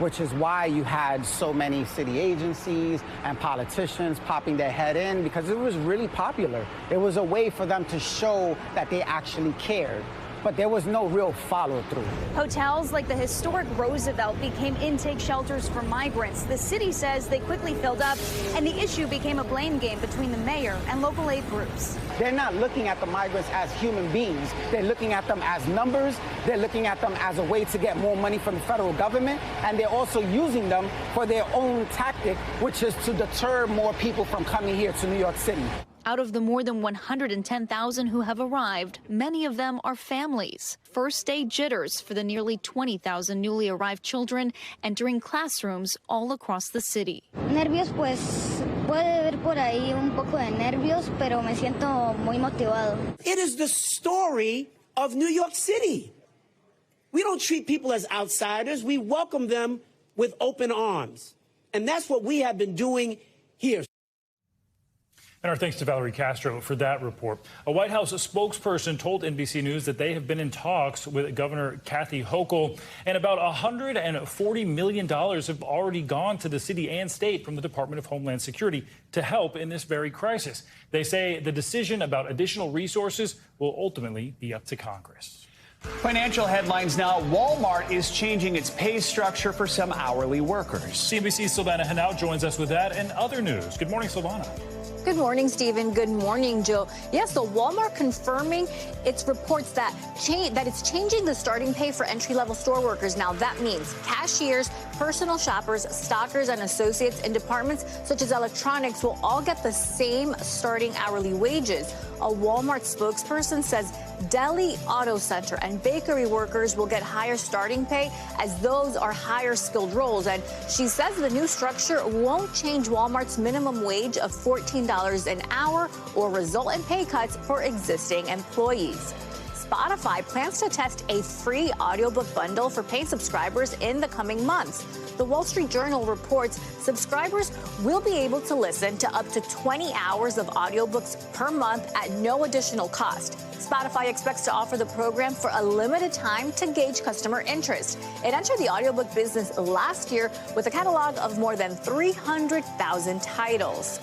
which is why you had so many city agencies and politicians popping their head in, because it was really popular. It was a way for them to show that they actually cared. But there was no real follow-through. Hotels like the historic Roosevelt became intake shelters for migrants. The city says they quickly filled up, and the issue became a blame game between the mayor and local aid groups. They're not looking at the migrants as human beings. They're looking at them as numbers. They're looking at them as a way to get more money from the federal government. And they're also using them for their own tactic, which is to deter more people from coming here to New York City. Out of the more than 110,000 who have arrived, many of them are families. First-day jitters for the nearly 20,000 newly arrived children entering classrooms all across the city. Nervios, pues puede haber por ahí un poco de nervios, pero me siento muy motivado. It is the story of New York City. We don't treat people as outsiders. We welcome them with open arms. And that's what we have been doing here. And our thanks to Valerie Castro for that report. A White House spokesperson told NBC News that they have been in talks with Governor Kathy Hochul, and about $140 million have already gone to the city and state from the Department of Homeland Security to help in this very crisis. They say the decision about additional resources will ultimately be up to Congress. Financial headlines now. Walmart is changing its pay structure for some hourly workers. CNBC's Silvana Henao joins us with that and other news. Good morning, Silvana. Good morning, Stephen. Good morning, Joe. Yes, so Walmart confirming its reports that it's changing the starting pay for entry-level store workers. Now, that means cashiers, personal shoppers, stockers, and associates in departments such as electronics will all get the same starting hourly wages. A Walmart spokesperson says deli, auto center, and bakery workers will get higher starting pay as those are higher skilled roles. And she says the new structure won't change Walmart's minimum wage of $14 an hour or result in pay cuts for existing employees. Spotify plans to test a free audiobook bundle for paid subscribers in the coming months. The Wall Street Journal reports subscribers will be able to listen to up to 20 hours of audiobooks per month at no additional cost. Spotify expects to offer the program for a limited time to gauge customer interest. It entered the audiobook business last year with a catalog of more than 300,000 titles.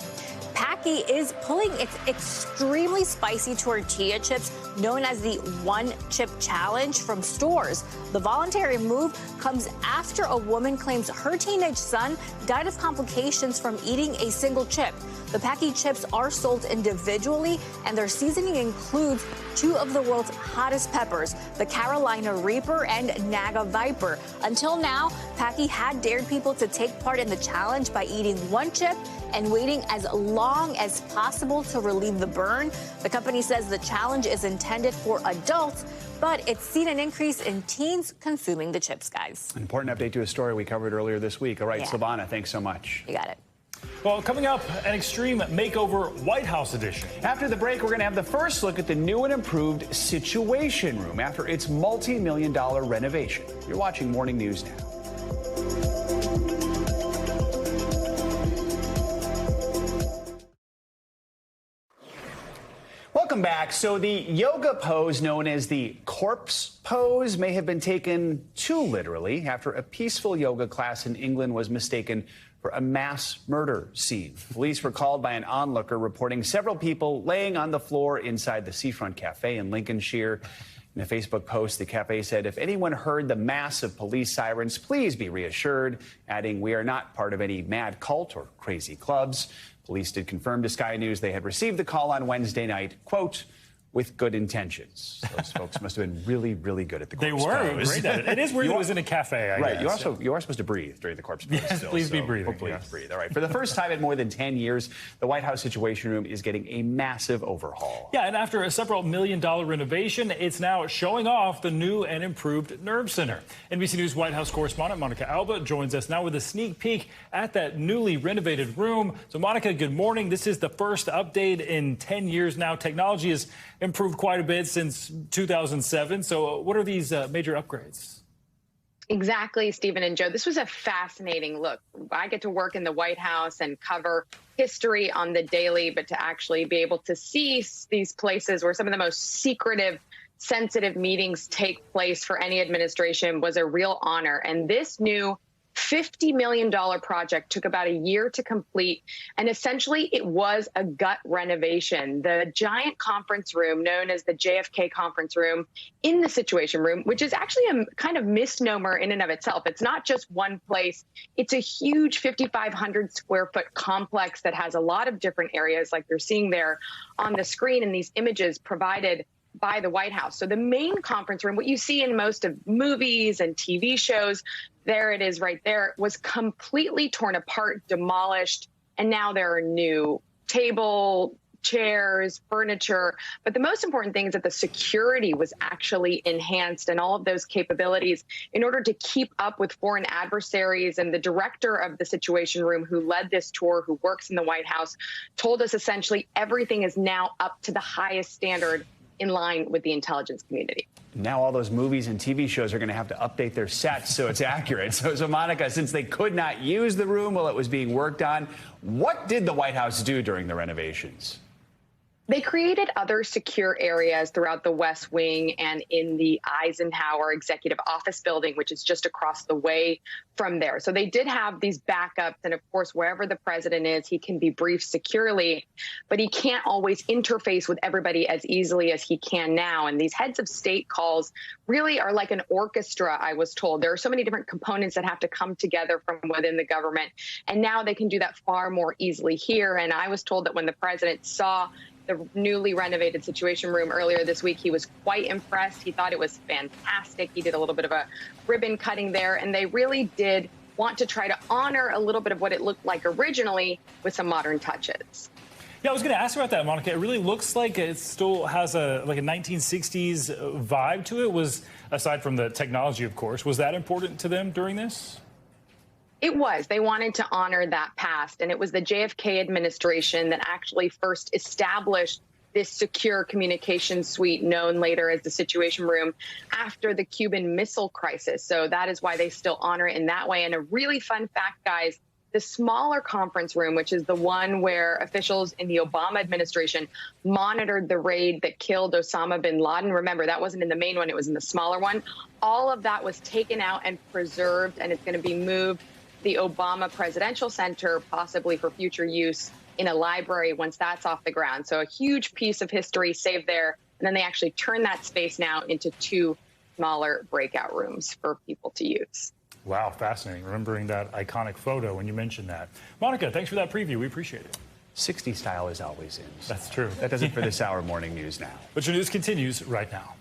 Paqui is pulling its extremely spicy tortilla chips known as the One Chip Challenge from stores. The voluntary move comes after a woman claims her teenage son died of complications from eating a single chip. The Paqui chips are sold individually, and their seasoning includes two of the world's hottest peppers, the Carolina Reaper and Naga Viper. Until now, Paqui had dared people to take part in the challenge by eating one chip and waiting as long as possible to relieve the burn. The company says the challenge is intended for adults, but it's seen an increase in teens consuming the chips, guys. An important update to a story we covered earlier this week. All right, Yeah. Silvana, thanks so much. You got it. Well, coming up, an extreme makeover White House edition. After the break, we're going to have the first look at the new and improved Situation Room after its multi-million-dollar renovation. You're watching Morning News Now. Welcome back. So the yoga pose known as the corpse pose may have been taken too literally after a peaceful yoga class in England was mistaken for a mass murder scene. Police were called by an onlooker reporting several people laying on the floor inside the Seafront Cafe in Lincolnshire. In a Facebook post, the cafe said, if anyone heard the massive police sirens, please be reassured, adding, we are not part of any mad cult or crazy clubs. Police did confirm to Sky News they had received the call on Wednesday night, quote, with good intentions. Those folks must have been really, really good at the corpse They were pose. great at it. It is weird it was in a cafe, I Right. guess. You are supposed to breathe during the corpse pose. Yes, still, please be so breathing. Hopefully Yes. you breathe. All right. For the first time in more than 10 years, the White House Situation Room is getting a massive overhaul. Yeah, and after a several million-dollar renovation, it's now showing off the new and improved Nerve Center. NBC News White House correspondent Monica Alba joins us now with a sneak peek at that newly renovated room. So, Monica, good morning. This is the first update in 10 years now. Technology has improved quite a bit since 2007. So what are these major upgrades? Exactly, Stephen and Joe. This was a fascinating look. I get to work in the White House and cover history on the daily, but to actually be able to see these places where some of the most secretive, sensitive meetings take place for any administration was a real honor. And this new $50 million project took about a year to complete, and essentially it was a gut renovation. The giant conference room known as the JFK conference room in the Situation Room, which is actually a kind of misnomer in and of itself. It's not just one place. It's a huge 5,500 square foot complex that has a lot of different areas like you're seeing there on the screen in these images provided by the White House. So the main conference room, what you see in most of movies and TV shows, there it is right there, was completely torn apart, demolished, and now there are new table, chairs, furniture. But the most important thing is that the security was actually enhanced and all of those capabilities in order to keep up with foreign adversaries. And the director of the Situation Room who led this tour, who works in the White House, told us essentially everything is now up to the highest standard in line with the intelligence community. Now all those movies and TV shows are going to have to update their sets so it's accurate. So Monica, since they could not use the room while it was being worked on, what did the White House do during the renovations? They created other secure areas throughout the West Wing and in the Eisenhower Executive Office building, which is just across the way from there. So they did have these backups. And of course, wherever the president is, he can be briefed securely, but he can't always interface with everybody as easily as he can now. And these heads of state calls really are like an orchestra, I was told. There are so many different components that have to come together from within the government. And now they can do that far more easily here. And I was told that when the president saw the newly renovated Situation Room earlier this week, he was quite impressed. He thought it was fantastic. He did a little bit of a ribbon cutting there, and they really did want to try to honor a little bit of what it looked like originally with some modern touches. Yeah, I was going to ask about that, Monica. It really looks like it still has a 1960s vibe to it. Was, aside from the technology, of course, was that important to them during this? It was. They wanted to honor that past, and it was the JFK administration that actually first established this secure communication suite known later as the Situation Room after the Cuban Missile Crisis. So that is why they still honor it in that way. And a really fun fact, guys, the smaller conference room, which is the one where officials in the Obama administration monitored the raid that killed Osama bin Laden. Remember, that wasn't in the main one. It was in the smaller one. All of that was taken out and preserved, and it's going to be moved the Obama Presidential Center, possibly for future use in a library once that's off the ground. So a huge piece of history saved there. And then they actually turn that space now into 2 smaller breakout rooms for people to use. Wow, fascinating. Remembering that iconic photo when you mentioned that. Monica, thanks for that preview. We appreciate it. 60 style is always in. That's true. That does it for this hour morning news now. But your news continues right now.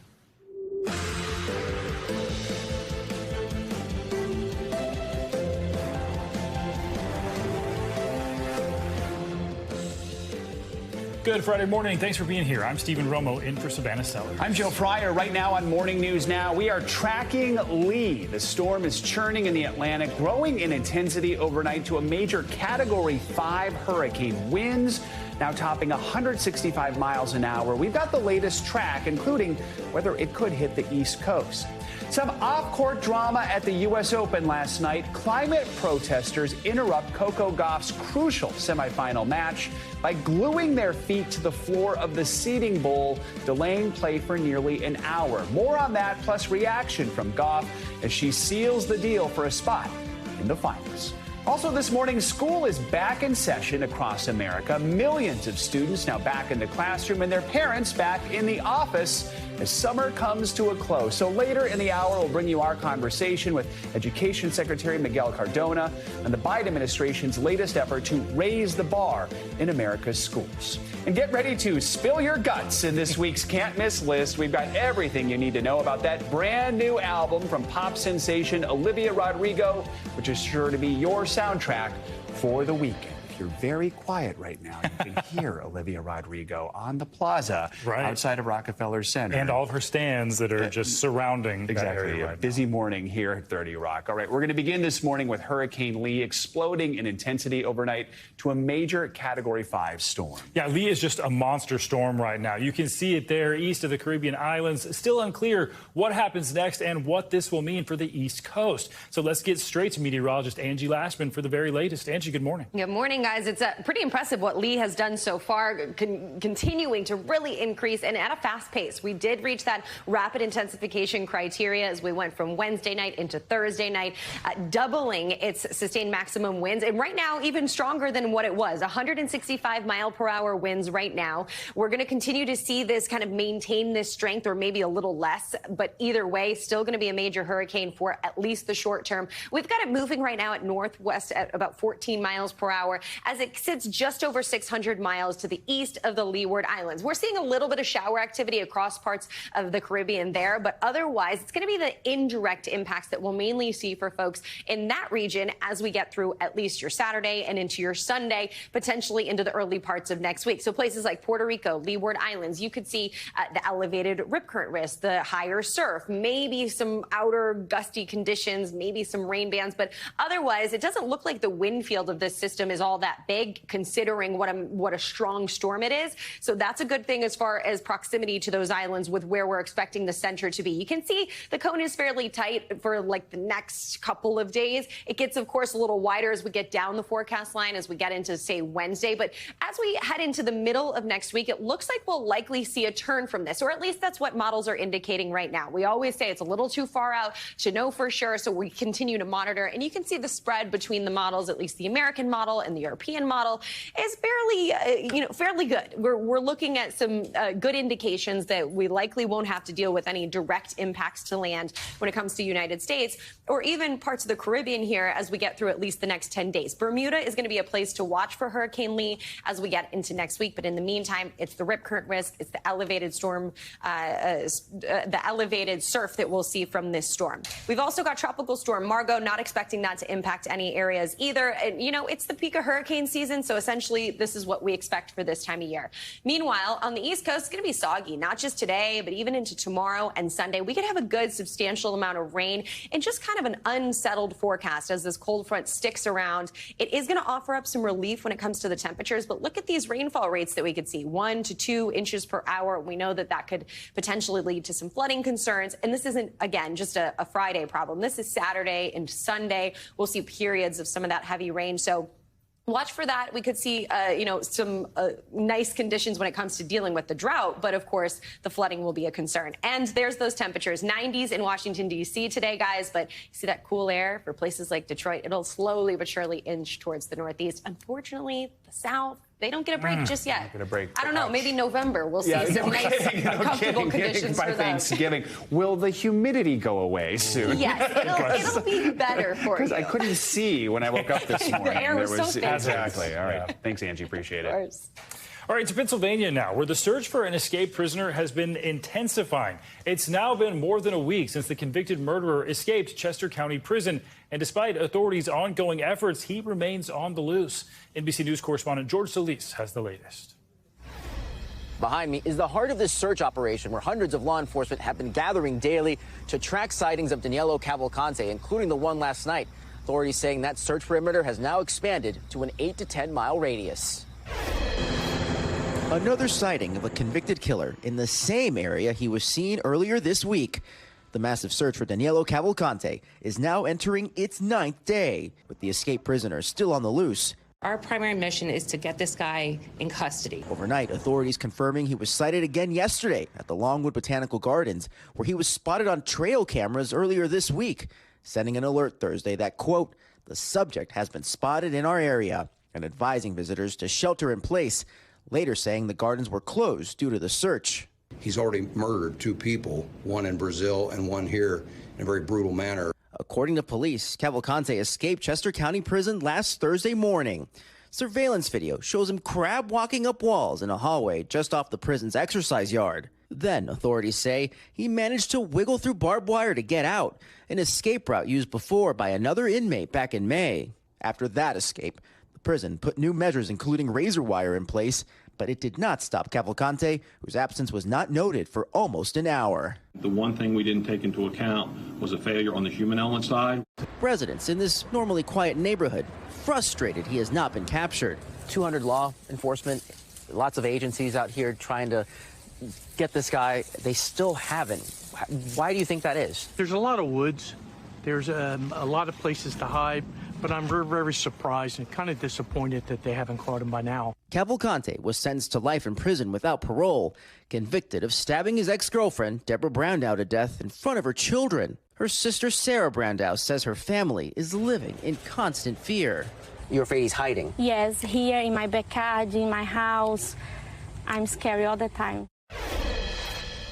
Good Friday morning. Thanks for being here. I'm Stephen Romo in for Savannah Seller. I'm Joe Fryer. Right now on Morning News Now, we are tracking Lee. The storm is churning in the Atlantic, growing in intensity overnight to a major Category 5 hurricane. Winds now topping 165 miles an hour. We've got the latest track, including whether it could hit the East Coast. Some off-court drama at the U.S. Open last night. Climate protesters interrupt Coco Gauff's crucial semifinal match by gluing their feet to the floor of the seating bowl, delaying play for nearly an hour. More on that, plus reaction from Gauff as she seals the deal for a spot in the finals. Also this morning, school is back in session across America. Millions of students now back in the classroom and their parents back in the office as summer comes to a close. So later in the hour, we'll bring you our conversation with Education Secretary Miguel Cardona and the Biden administration's latest effort to raise the bar in America's schools. And get ready to spill your guts in this week's Can't Miss list. We've got everything you need to know about that brand new album from pop sensation Olivia Rodrigo, which is sure to be your soundtrack for the weekend. If you're very quiet right now, you can hear Olivia Rodrigo on the plaza outside of Rockefeller Center. And all of her stands that are just surrounding that area right now. Busy morning here at 30 Rock. All right, we're going to begin this morning with Hurricane Lee exploding in intensity overnight to a major Category 5 storm. Yeah, Lee is just a monster storm right now. You can see it there east of the Caribbean islands. Still unclear what happens next and what this will mean for the East Coast. So let's get straight to meteorologist Angie Lashman for the very latest. Angie, good morning. Good morning, guys. It's pretty impressive what Lee has done so far, continuing to really increase and at a fast pace. We did reach that rapid intensification criteria as we went from Wednesday night into Thursday night, doubling its sustained maximum winds. And right now, even stronger than what it was, 165 mile per hour winds right now. We're going to continue to see this kind of maintain this strength or maybe a little less. But either way, still going to be a major hurricane for at least the short term. We've got it moving right now at northwest at about 14 miles per hour as it sits just over 600 miles to the east of the Leeward Islands. We're seeing a little bit of shower activity across parts of the Caribbean there, but otherwise it's going to be the indirect impacts that we'll mainly see for folks in that region as we get through at least your Saturday and into your Sunday, potentially into the early parts of next week. So places like Puerto Rico, Leeward Islands, you could see the elevated rip current risk, the higher surf, maybe some outer gusty conditions, maybe some rain bands, but otherwise it doesn't look like the wind field of this system is all that that big, considering what a strong storm it is. So that's a good thing as far as proximity to those islands with where we're expecting the center to be. You can see the cone is fairly tight for like the next couple of days. It gets, of course, a little wider as we get down the forecast line, as we get into, say, Wednesday. But as we head into the middle of next week, it looks like we'll likely see a turn from this, or at least that's what models are indicating right now. We always say it's a little too far out to know for sure, so we continue to monitor. And you can see the spread between the models, at least the American model and the European model, is fairly good. We're looking at some good indications that we likely won't have to deal with any direct impacts to land when it comes to the United States or even parts of the Caribbean here as we get through at least the next 10 days. Bermuda is going to be a place to watch for Hurricane Lee as we get into next week. But in the meantime, it's the rip current risk. It's the elevated storm, the elevated surf that we'll see from this storm. We've also got Tropical Storm Margot, not expecting that to impact any areas either. And, you know, it's the peak of hurricane season, so essentially this is what we expect for this time of year. Meanwhile, on the East Coast, it's going to be soggy, not just today, but even into tomorrow and Sunday. We could have a good substantial amount of rain and just kind of an unsettled forecast as this cold front sticks around. It is going to offer up some relief when it comes to the temperatures, but look at these rainfall rates that we could see, 1 to 2 inches per hour. We know that that could potentially lead to some flooding concerns. And this isn't, again, just a Friday problem. This is Saturday and Sunday. We'll see periods of some of that heavy rain. So watch for that. We could see, some nice conditions when it comes to dealing with the drought. But, of course, the flooding will be a concern. And there's those temperatures, 90s in Washington, D.C. today, guys. But you see that cool air for places like Detroit. It'll slowly but surely inch towards the Northeast. Unfortunately, the South, they don't get a break just yet. Get a break. I don't know. Maybe November we'll see some nice, comfortable conditions by for them. Thanksgiving. Will the humidity go away soon? Yes, it'll be better for you. Because I couldn't see when I woke up this morning. The air was so thick. Exactly. All right. Thanks, Angie. Appreciate it. All right, to Pennsylvania now, where the search for an escaped prisoner has been intensifying. It's now been more than a week since the convicted murderer escaped Chester County Prison. And despite authorities' ongoing efforts, he remains on the loose. NBC News correspondent George Solis has the latest. Behind me is the heart of this search operation where hundreds of law enforcement have been gathering daily to track sightings of Daniello Cavalcante, including the one last night. Authorities saying that search perimeter has now expanded to an 8 to 10 mile radius. Another sighting of a convicted killer in the same area he was seen earlier this week. The massive search for Daniello Cavalcante is now entering its 9th day, with the escaped prisoner still on the loose. Our primary mission is to get this guy in custody. Overnight, authorities confirming he was sighted again yesterday at the Longwood Botanical Gardens, where he was spotted on trail cameras earlier this week, sending an alert Thursday that, quote, the subject has been spotted in our area, and advising visitors to shelter in place, later saying the gardens were closed due to the search. He's already murdered 2 people, one in Brazil and one here, in a very brutal manner. According to police, Cavalcante escaped Chester County Prison last Thursday morning. Surveillance video shows him crab walking up walls in a hallway just off the prison's exercise yard. Then, authorities say, he managed to wiggle through barbed wire to get out, an escape route used before by another inmate back in May. After that escape, the prison put new measures including razor wire in place, but it did not stop Cavalcante, whose absence was not noted for almost an hour. The one thing we didn't take into account was a failure on the human element side. Residents in this normally quiet neighborhood frustrated he has not been captured. 200 law enforcement, lots of agencies out here trying to get this guy. They still haven't. Why do you think that is? There's a lot of woods. There's a lot of places to hide, but I'm very, very surprised and kind of disappointed that they haven't caught him by now. Cavalcante was sentenced to life in prison without parole, convicted of stabbing his ex-girlfriend, Deborah Browndow, to death in front of her children. Her sister, Sarah Browndow, says her family is living in constant fear. You're afraid he's hiding? Yes, here in my backyard, in my house. I'm scared all the time.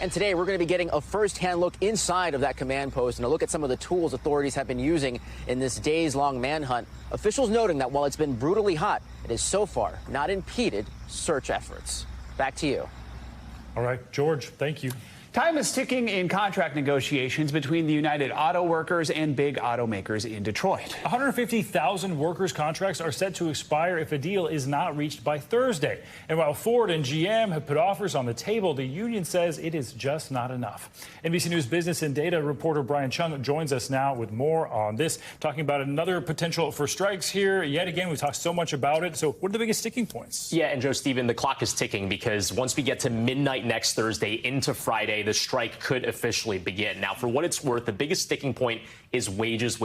And today we're going to be getting a first-hand look inside of that command post and a look at some of the tools authorities have been using in this days-long manhunt. Officials noting that while it's been brutally hot, it has so far not impeded search efforts. Back to you. All right, George, thank you. Time is ticking in contract negotiations between the United Auto Workers and big automakers in Detroit. 150,000 workers' contracts are set to expire if a deal is not reached by Thursday. And while Ford and GM have put offers on the table, the union says it is just not enough. NBC News business and data reporter Brian Chung joins us now with more on this, talking about another potential for strikes here. Yet again, we talked so much about it. So what are the biggest sticking points? Yeah, and Joe, Stephen, the clock is ticking because once we get to midnight next Thursday into Friday, the strike could officially begin. Now, for what it's worth, the biggest sticking point is wages.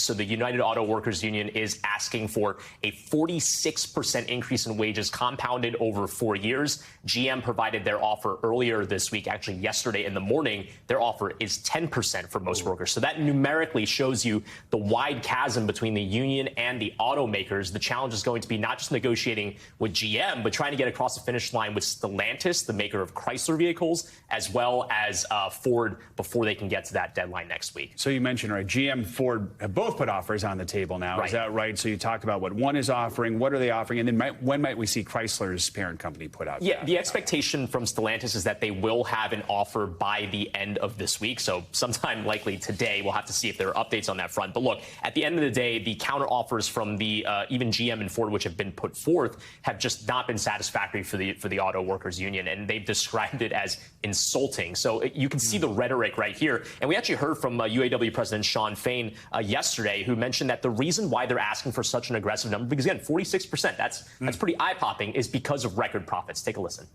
So the United Auto Workers Union is asking for a 46% increase in wages compounded over 4 years. GM provided their offer earlier this week, actually yesterday in the morning. Their offer is 10% for most workers. So that numerically shows you the wide chasm between the union and the automakers. The challenge is going to be not just negotiating with GM, but trying to get across the finish line with Stellantis, the maker of Chrysler vehicles, as well as Ford before they can get to that deadline next week. So you mentioned, right, GM and Ford have both put offers on the table now. Right. Is that right? So you talked about what one is offering, what are they offering, and then when might we see Chrysler's parent company put out? Yeah, the expectation from Stellantis is that they will have an offer by the end of this week. So sometime likely today. We'll have to see if there are updates on that front. But look, at the end of the day, the counter offers from the even GM and Ford, which have been put forth, have just not been satisfactory for the auto workers union, and they've described it as insulting. So you can see the rhetoric right here. And we actually heard from UAW President Sean Fain yesterday, who mentioned that the reason why they're asking for such an aggressive number, because again, 46%, that's pretty eye-popping, is because of record profits. Take a listen.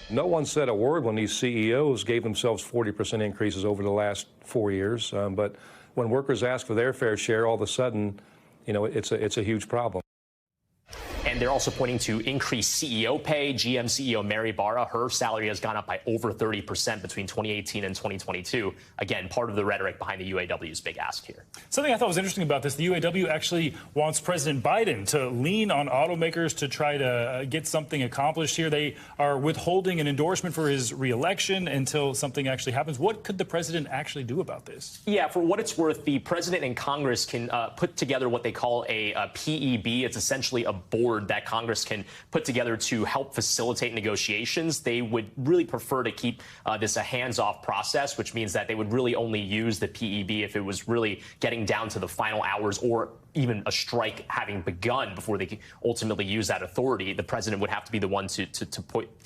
No one said a word when these CEOs gave themselves 40% increases over the last 4 years. But when workers ask for their fair share, all of a sudden, you know, it's a huge problem. And they're also pointing to increased CEO pay. GM CEO Mary Barra, her salary has gone up by over 30% between 2018 and 2022. Again, part of the rhetoric behind the UAW's big ask here. Something I thought was interesting about this, the UAW actually wants President Biden to lean on automakers to try to get something accomplished here. They are withholding an endorsement for his reelection until something actually happens. What could the president actually do about this? Yeah, for what it's worth, the president and Congress can put together what they call a PEB. It's essentially a board that Congress can put together to help facilitate negotiations. They would really prefer to keep this a hands-off process, which means that they would really only use the PEB if it was really getting down to the final hours or even a strike having begun before they could ultimately use that authority. The president would have to be the one to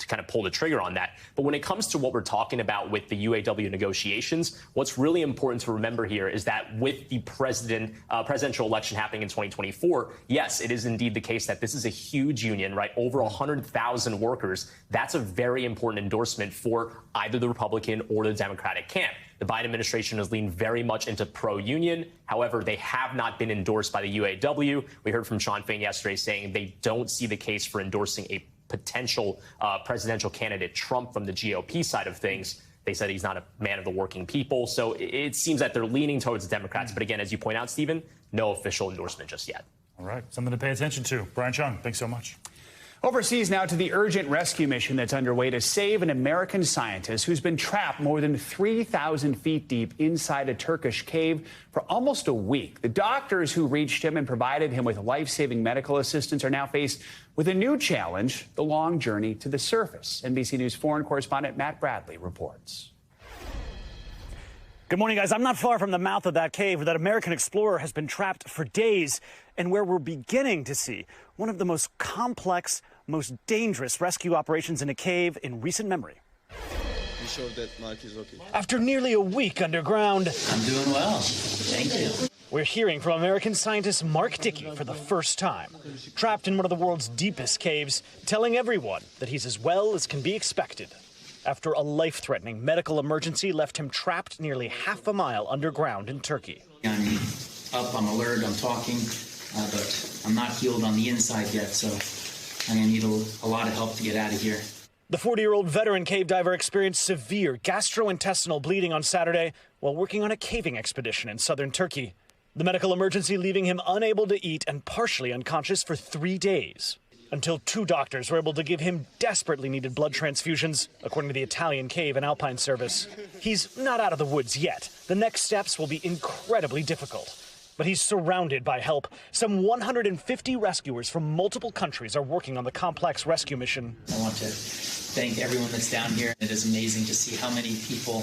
kind of pull the trigger on that. But when it comes to what we're talking about with the UAW negotiations, what's really important to remember here is that with the presidential election happening in 2024, yes, it is indeed the case that this is a huge union, right? Over 100,000 workers. That's a very important endorsement for either the Republican or the Democratic camp. The Biden administration has leaned very much into pro-union. However, they have not been endorsed by the UAW. We heard from Sean Fain yesterday saying they don't see the case for endorsing a potential presidential candidate, Trump, from the GOP side of things. They said he's not a man of the working people. So it seems that they're leaning towards the Democrats. But again, as you point out, Stephen, no official endorsement just yet. All right, something to pay attention to. Brian Chung, thanks so much. Overseas now to the urgent rescue mission that's underway to save an American scientist who's been trapped more than 3,000 feet deep inside a Turkish cave for almost a week. The doctors who reached him and provided him with life-saving medical assistance are now faced with a new challenge, the long journey to the surface. NBC News foreign correspondent Matt Bradley reports. Good morning, guys. I'm not far from the mouth of that cave where that American explorer has been trapped for days and where we're beginning to see one of the most complex, most dangerous rescue operations in a cave in recent memory. You sure that Mark is okay? After nearly a week underground, I'm doing well. Thank you. We're hearing from American scientist Mark Dickey for the first time, trapped in one of the world's deepest caves, telling everyone that he's as well as can be expected. After a life-threatening medical emergency left him trapped nearly half a mile underground in Turkey. I'm up, I'm alert, I'm talking, but I'm not healed on the inside yet, so I'm going to need a lot of help to get out of here. The 40-year-old veteran cave diver experienced severe gastrointestinal bleeding on Saturday while working on a caving expedition in southern Turkey. The medical emergency leaving him unable to eat and partially unconscious for 3 days, until 2 doctors were able to give him desperately needed blood transfusions, according to the Italian Cave and Alpine Service. He's not out of the woods yet. The next steps will be incredibly difficult. But he's surrounded by help. Some 150 rescuers from multiple countries are working on the complex rescue mission. I want to thank everyone that's down here. It is amazing to see how many people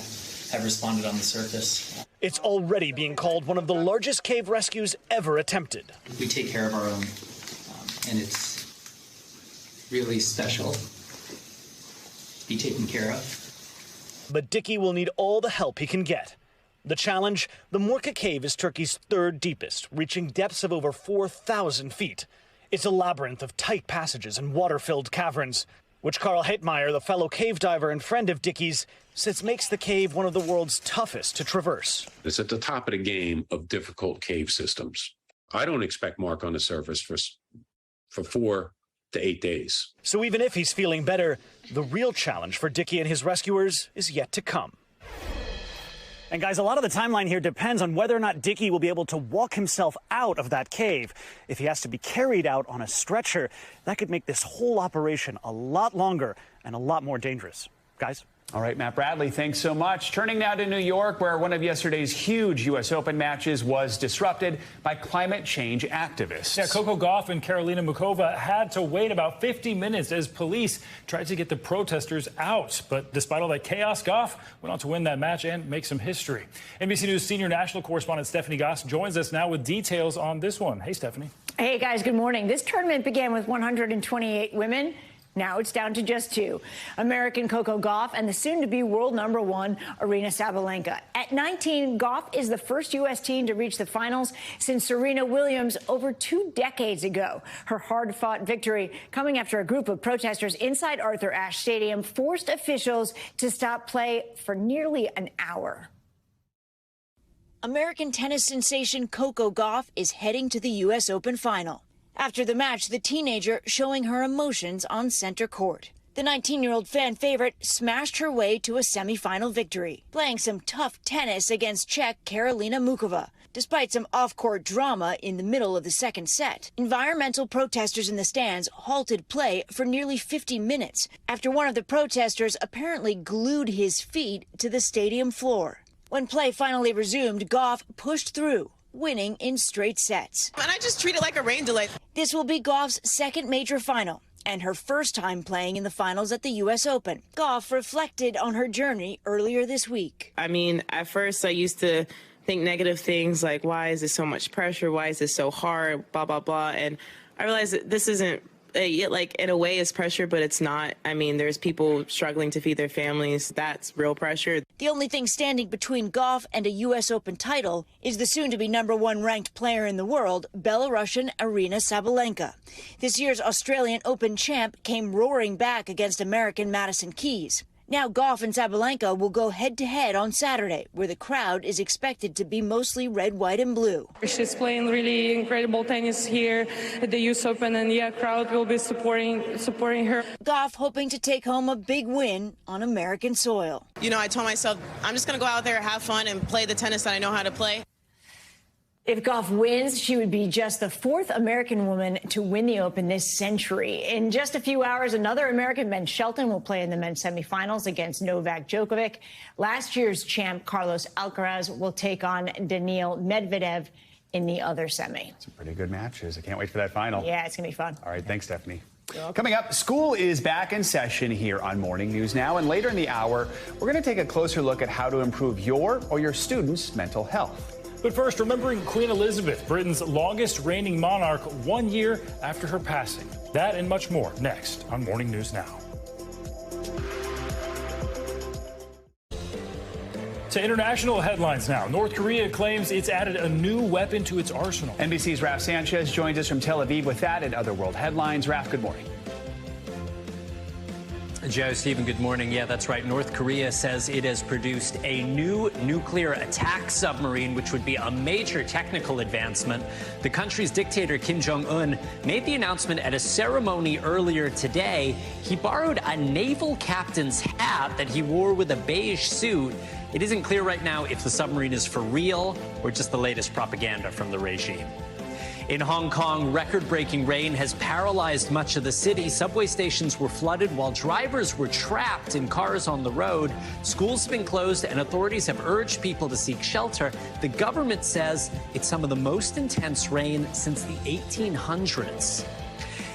have responded on the surface. It's already being called one of the largest cave rescues ever attempted. We take care of our own, and it's really special to be taken care of. But Dickie will need all the help he can get. The challenge, the Morka Cave is Turkey's third deepest, reaching depths of over 4,000 feet. It's a labyrinth of tight passages and water-filled caverns, which Carl Heitmeyer, the fellow cave diver and friend of Dickie's, says makes the cave one of the world's toughest to traverse. It's at the top of the game of difficult cave systems. I don't expect Mark on the surface for 4 to 8 days. So even if he's feeling better, the real challenge for Dickie and his rescuers is yet to come. And guys, a lot of the timeline here depends on whether or not Dickie will be able to walk himself out of that cave. If he has to be carried out on a stretcher, that could make this whole operation a lot longer and a lot more dangerous. Guys? All right, Matt Bradley, thanks so much. Turning now to New York, where one of yesterday's huge U.S. Open matches was disrupted by climate change activists. Yeah, Coco Gauff and Karolina Muchova had to wait about 50 minutes as police tried to get the protesters out. But despite all that chaos, Gauff went on to win that match and make some history. NBC News senior national correspondent Stephanie Goss joins us now with details on this one. Hey, Stephanie. Hey, guys, good morning. This tournament began with 128 women. Now it's down to just 2. American Coco Gauff and the soon-to-be world #1 Aryna Sabalenka. At 19, Gauff is the first U.S. teen to reach the finals since Serena Williams over 2 decades ago. Her hard-fought victory coming after a group of protesters inside Arthur Ashe Stadium forced officials to stop play for nearly an hour. American tennis sensation Coco Gauff is heading to the U.S. Open final. After the match, the teenager showing her emotions on center court. The 19-year-old fan favorite smashed her way to a semifinal victory, playing some tough tennis against Czech Karolina Muchova. Despite some off-court drama in the middle of the second set, environmental protesters in the stands halted play for nearly 50 minutes after one of the protesters apparently glued his feet to the stadium floor. When play finally resumed, Gauff pushed through, winning in straight sets. And I just treat it like a rain delay. This will be Gauff's second major final and her first time playing in the finals at the U.S. Open. Gauff reflected on her journey earlier this week. I mean, at first I used to think negative things like, why is this so much pressure? Why is this so hard? Blah, blah, blah. And I realized that this isn't, like, in a way it's pressure, but it's not. I mean, there's people struggling to feed their families. That's real pressure. The only thing standing between Gauff and a U.S. Open title is the soon-to-be #1 ranked player in the world, Belarusian Aryna Sabalenka. This year's Australian Open champ came roaring back against American Madison Keys. Now Gauff and Sabalenka will go head-to-head on Saturday, where the crowd is expected to be mostly red, white, and blue. She's playing really incredible tennis here at the US Open, and yeah, crowd will be supporting her. Gauff hoping to take home a big win on American soil. You know, I told myself, I'm just going to go out there, have fun, and play the tennis that I know how to play. If Gauff wins, she would be just the 4th American woman to win the Open this century. In just a few hours, another American, Ben Shelton, will play in the men's semifinals against Novak Djokovic. Last year's champ, Carlos Alcaraz, will take on Daniil Medvedev in the other semi. Some pretty good matches. I can't wait for that final. Yeah, it's going to be fun. All right, thanks, Stephanie. Coming up, school is back in session here on Morning News Now, and later in the hour, we're going to take a closer look at how to improve your or your students' mental health. But first, remembering Queen Elizabeth, Britain's longest reigning monarch, 1 year after her passing. That and much more next on Morning News Now. To international headlines now. North Korea claims it's added a new weapon to its arsenal. NBC's Raf Sanchez joins us from Tel Aviv with that and other world headlines. Raf, good morning. Joe, Stephen, good morning. Yeah, that's right. North Korea says it has produced a new nuclear attack submarine, which would be a major technical advancement. The country's dictator, Kim Jong-un, made the announcement at a ceremony earlier today. He borrowed a naval captain's hat that he wore with a beige suit. It isn't clear right now if the submarine is for real or just the latest propaganda from the regime. In Hong Kong, record-breaking rain has paralyzed much of the city. Subway stations were flooded while drivers were trapped in cars on the road. Schools have been closed and authorities have urged people to seek shelter. The government says it's some of the most intense rain since the 1800s.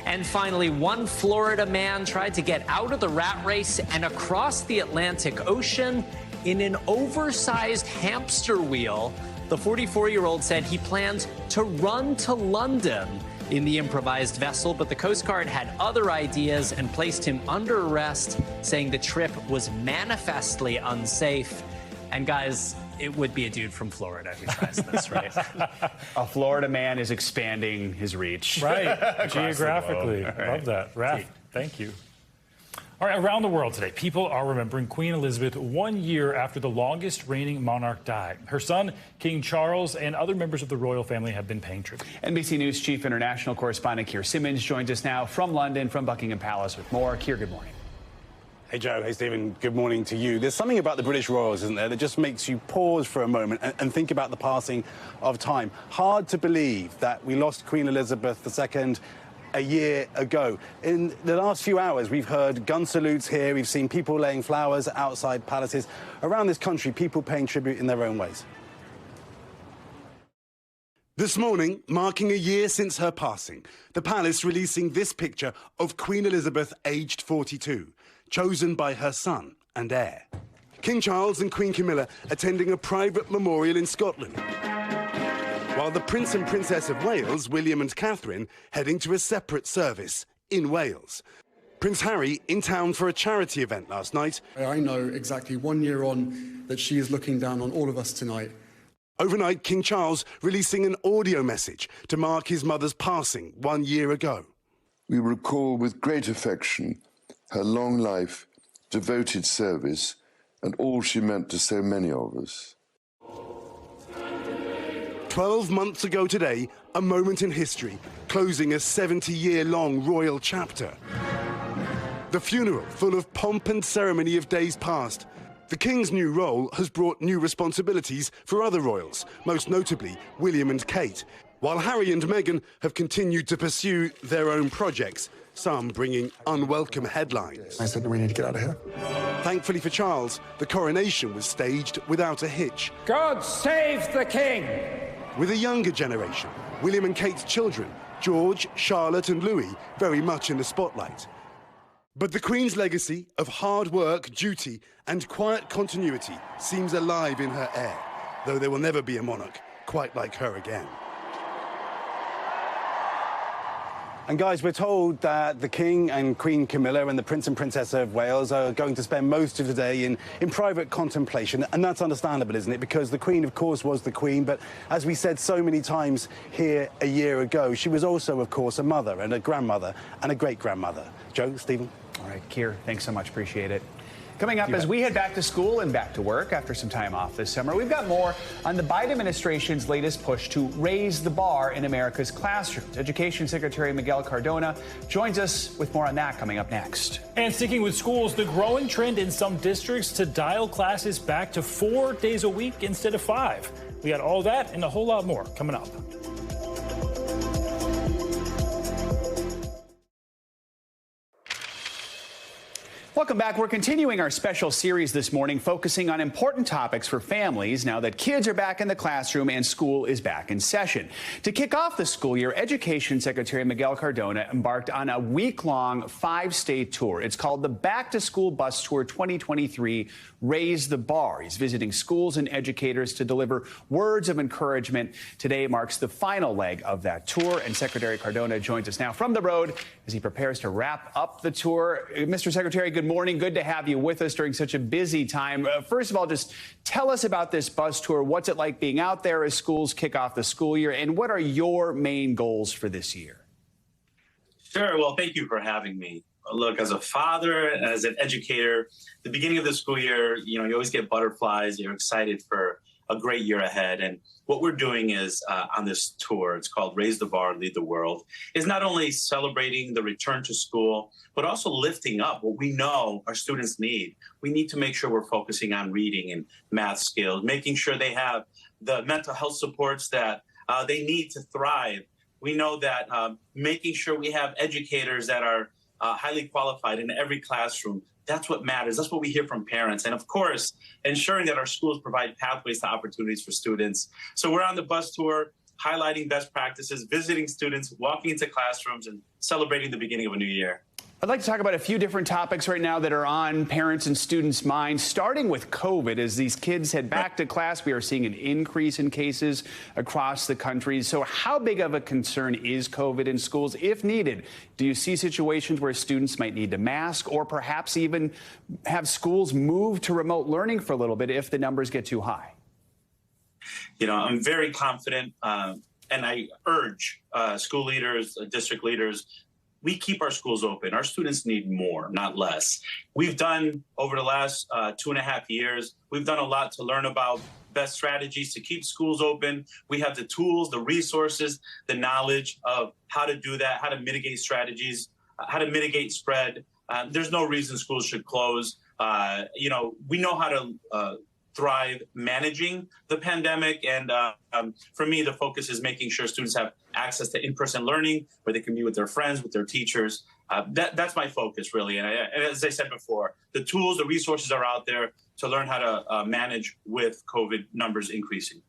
And finally, one Florida man tried to get out of the rat race and across the Atlantic Ocean in an oversized hamster wheel. The 44-year-old said he planned to run to London in the improvised vessel, but the Coast Guard had other ideas and placed him under arrest, saying the trip was manifestly unsafe. And guys, it would be a dude from Florida who tries this, right? A Florida man is expanding his reach. Right, geographically. Love that. Raph, thank you. All right, around the world today, people are remembering Queen Elizabeth 1 year after the longest reigning monarch died. Her son, King Charles, and other members of the royal family have been paying tribute. NBC News Chief International Correspondent Keir Simmons joins us now from London, from Buckingham Palace with more. Keir, good morning. Hey, Joe. Hey, Stephen. Good morning to you. There's something about the British royals, isn't there, that just makes you pause for a moment and think about the passing of time. Hard to believe that we lost Queen Elizabeth II a year ago. In the last few hours, we've heard gun salutes here. We've seen people laying flowers outside palaces. Around this country, people paying tribute in their own ways. This morning, marking a year since her passing, the palace releasing this picture of Queen Elizabeth, aged 42. Chosen by her son and heir. King Charles and Queen Camilla attending a private memorial in Scotland, while the Prince and Princess of Wales, William and Catherine, heading to a separate service in Wales. Prince Harry in town for a charity event last night. I know exactly 1 year on that she is looking down on all of us tonight. Overnight, King Charles releasing an audio message to mark his mother's passing 1 year ago. We recall with great affection her long life, devoted service, and all she meant to so many of us. 12 months ago today, a moment in history, closing a 70-year-long royal chapter. The funeral, full of pomp and ceremony of days past. The King's new role has brought new responsibilities for other royals, most notably William and Kate, while Harry and Meghan have continued to pursue their own projects, some bringing unwelcome headlines. I said, we need to get out of here. Thankfully for Charles, the coronation was staged without a hitch. God save the King! With a younger generation, William and Kate's children, George, Charlotte and Louis, very much in the spotlight. But the Queen's legacy of hard work, duty and quiet continuity seems alive in her heir, though there will never be a monarch quite like her again. And guys, we're told that the King and Queen Camilla and the Prince and Princess of Wales are going to spend most of the day in private contemplation. And that's understandable, isn't it? Because the Queen, of course, was the Queen. But as we said so many times here a year ago, she was also, of course, a mother and a grandmother and a great-grandmother. Joe, Stephen? All right, Keir, thanks so much. Appreciate it. Coming up, as we head back to school and back to work after some time off this summer, we've got more on the Biden administration's latest push to raise the bar in America's classrooms. Education Secretary Miguel Cardona joins us with more on that coming up next. And sticking with schools, the growing trend in some districts to dial classes back to 4 days a week instead of 5. We got all that and a whole lot more coming up. Welcome back. We're continuing our special series this morning, focusing on important topics for families now that kids are back in the classroom and school is back in session. To kick off the school year, Education Secretary Miguel Cardona embarked on a week-long 5-state tour. It's called the Back to School Bus Tour 2023, Raise the Bar. He's visiting schools and educators to deliver words of encouragement. Today marks the final leg of that tour, and Secretary Cardona joins us now from the road as he prepares to wrap up the tour. Mr. Secretary, good morning. Good to have you with us during such a busy time. First of all, just tell us about this bus tour. What's it like being out there as schools kick off the school year, and what are your main goals for this year? Sure. Well, thank you for having me. Look, as a father, as an educator, the beginning of the school year, you always get butterflies. You're excited for a great year ahead. And what we're doing is on this tour, it's called Raise the Bar, Lead the World, is not only celebrating the return to school, but also lifting up what we know our students need. We need to make sure we're focusing on reading and math skills, making sure they have the mental health supports that they need to thrive, we know that making sure we have educators that are highly qualified in every classroom, that's what matters. That's what we hear from parents. And of course, ensuring that our schools provide pathways to opportunities for students. So we're on the bus tour, highlighting best practices, visiting students, walking into classrooms, and celebrating the beginning of a new year. I'd like to talk about a few different topics right now that are on parents and students' minds, starting with COVID. As these kids head back to class, we are seeing an increase in cases across the country. So how big of a concern is COVID in schools, if needed? Do you see situations where students might need to mask or perhaps even have schools move to remote learning for a little bit if the numbers get too high? You know, I'm very confident, and I urge school leaders, district leaders, we keep our schools open. Our students need more, not less. We've done, over the last 2.5 years, we've done a lot to learn about best strategies to keep schools open. We have the tools, the resources, the knowledge of how to do that, how to mitigate strategies, how to mitigate spread. There's no reason schools should close. You know, we know how to thrive managing the pandemic. And for me, the focus is making sure students have access to in-person learning where they can be with their friends, with their teachers. That's my focus, really. And as I said before, the tools, the resources are out there to learn how to manage with COVID numbers increasing.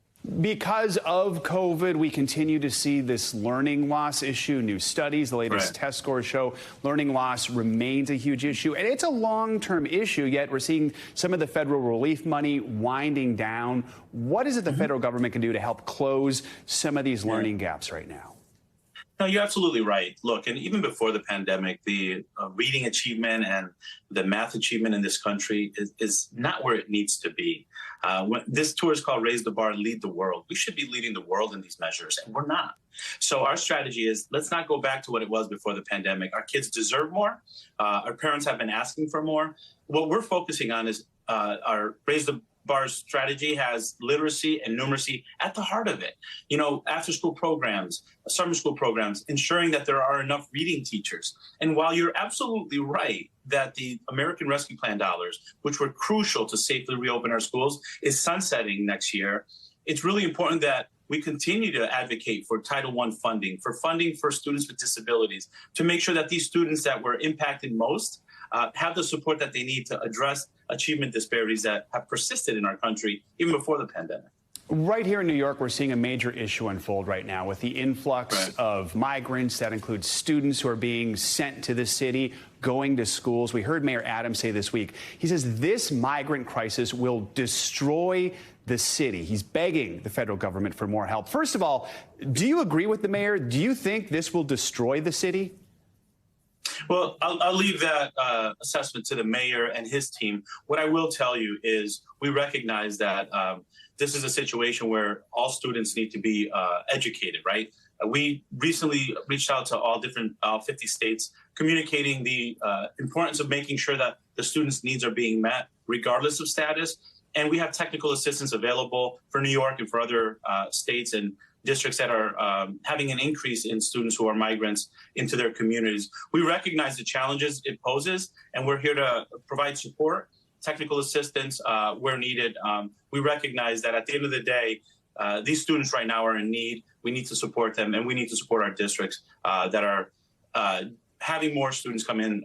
Because of COVID, we continue to see this learning loss issue. New studies, the latest test scores show learning loss remains a huge issue. And it's a long-term issue, yet we're seeing some of the federal relief money winding down. What is it the federal government can do to help close some of these learning gaps right now? No, you're absolutely right. Look, and even before the pandemic, the reading achievement and the math achievement in this country is not where it needs to be. This tour is called Raise the Bar, Lead the World. We should be leading the world in these measures, and we're not. So our strategy is, let's not go back to what it was before the pandemic. Our kids deserve more. Our parents have been asking for more. What we're focusing on is our Raise the Bar strategy has literacy and numeracy at the heart of it. You know, after school programs, summer school programs, ensuring that there are enough reading teachers. And while you're absolutely right that the American Rescue Plan dollars, which were crucial to safely reopen our schools, is sunsetting next year, it's really important that we continue to advocate for Title I funding for students with disabilities, to make sure that these students that were impacted most have the support that they need to address achievement disparities that have persisted in our country even before the pandemic. Right here in New York, we're seeing a major issue unfold right now with the influx of migrants. That includes students who are being sent to the city, going to schools. We heard Mayor Adams say this week, he says this migrant crisis will destroy the city. He's begging the federal government for more help. First of all, do you agree with the mayor? Do you think this will destroy the city? Well, I'll leave that assessment to the mayor and his team. What I will tell you is we recognize that this is a situation where all students need to be educated, right? We recently reached out to all 50 states, communicating the importance of making sure that the students' needs are being met, regardless of status. And we have technical assistance available for New York and for other states and districts that are having an increase in students who are migrants into their communities. We recognize the challenges it poses, and we're here to provide support, technical assistance where needed. We recognize that at the end of the day, these students right now are in need. We need to support them, and we need to support our districts that are having more students come in,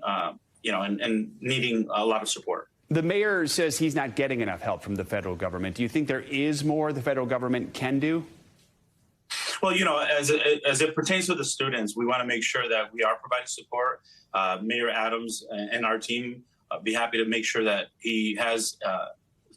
and needing a lot of support. The mayor says he's not getting enough help from the federal government. Do you think there is more the federal government can do? Well, you know, as it pertains to the students, we want to make sure that we are providing support. Mayor Adams and our team be happy to make sure that he has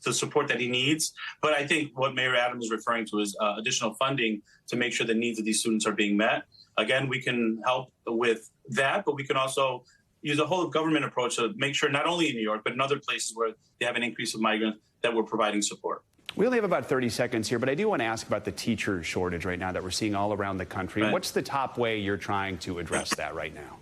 the support that he needs. But I think what Mayor Adams is referring to is additional funding to make sure the needs of these students are being met. Again, we can help with that, but we can also use a whole of government approach to make sure not only in New York, but in other places where they have an increase of migrants, that we're providing support. We only have about 30 seconds here, but I do want to ask about the teacher shortage right now that we're seeing all around the country. Right. What's the top way you're trying to address that right now?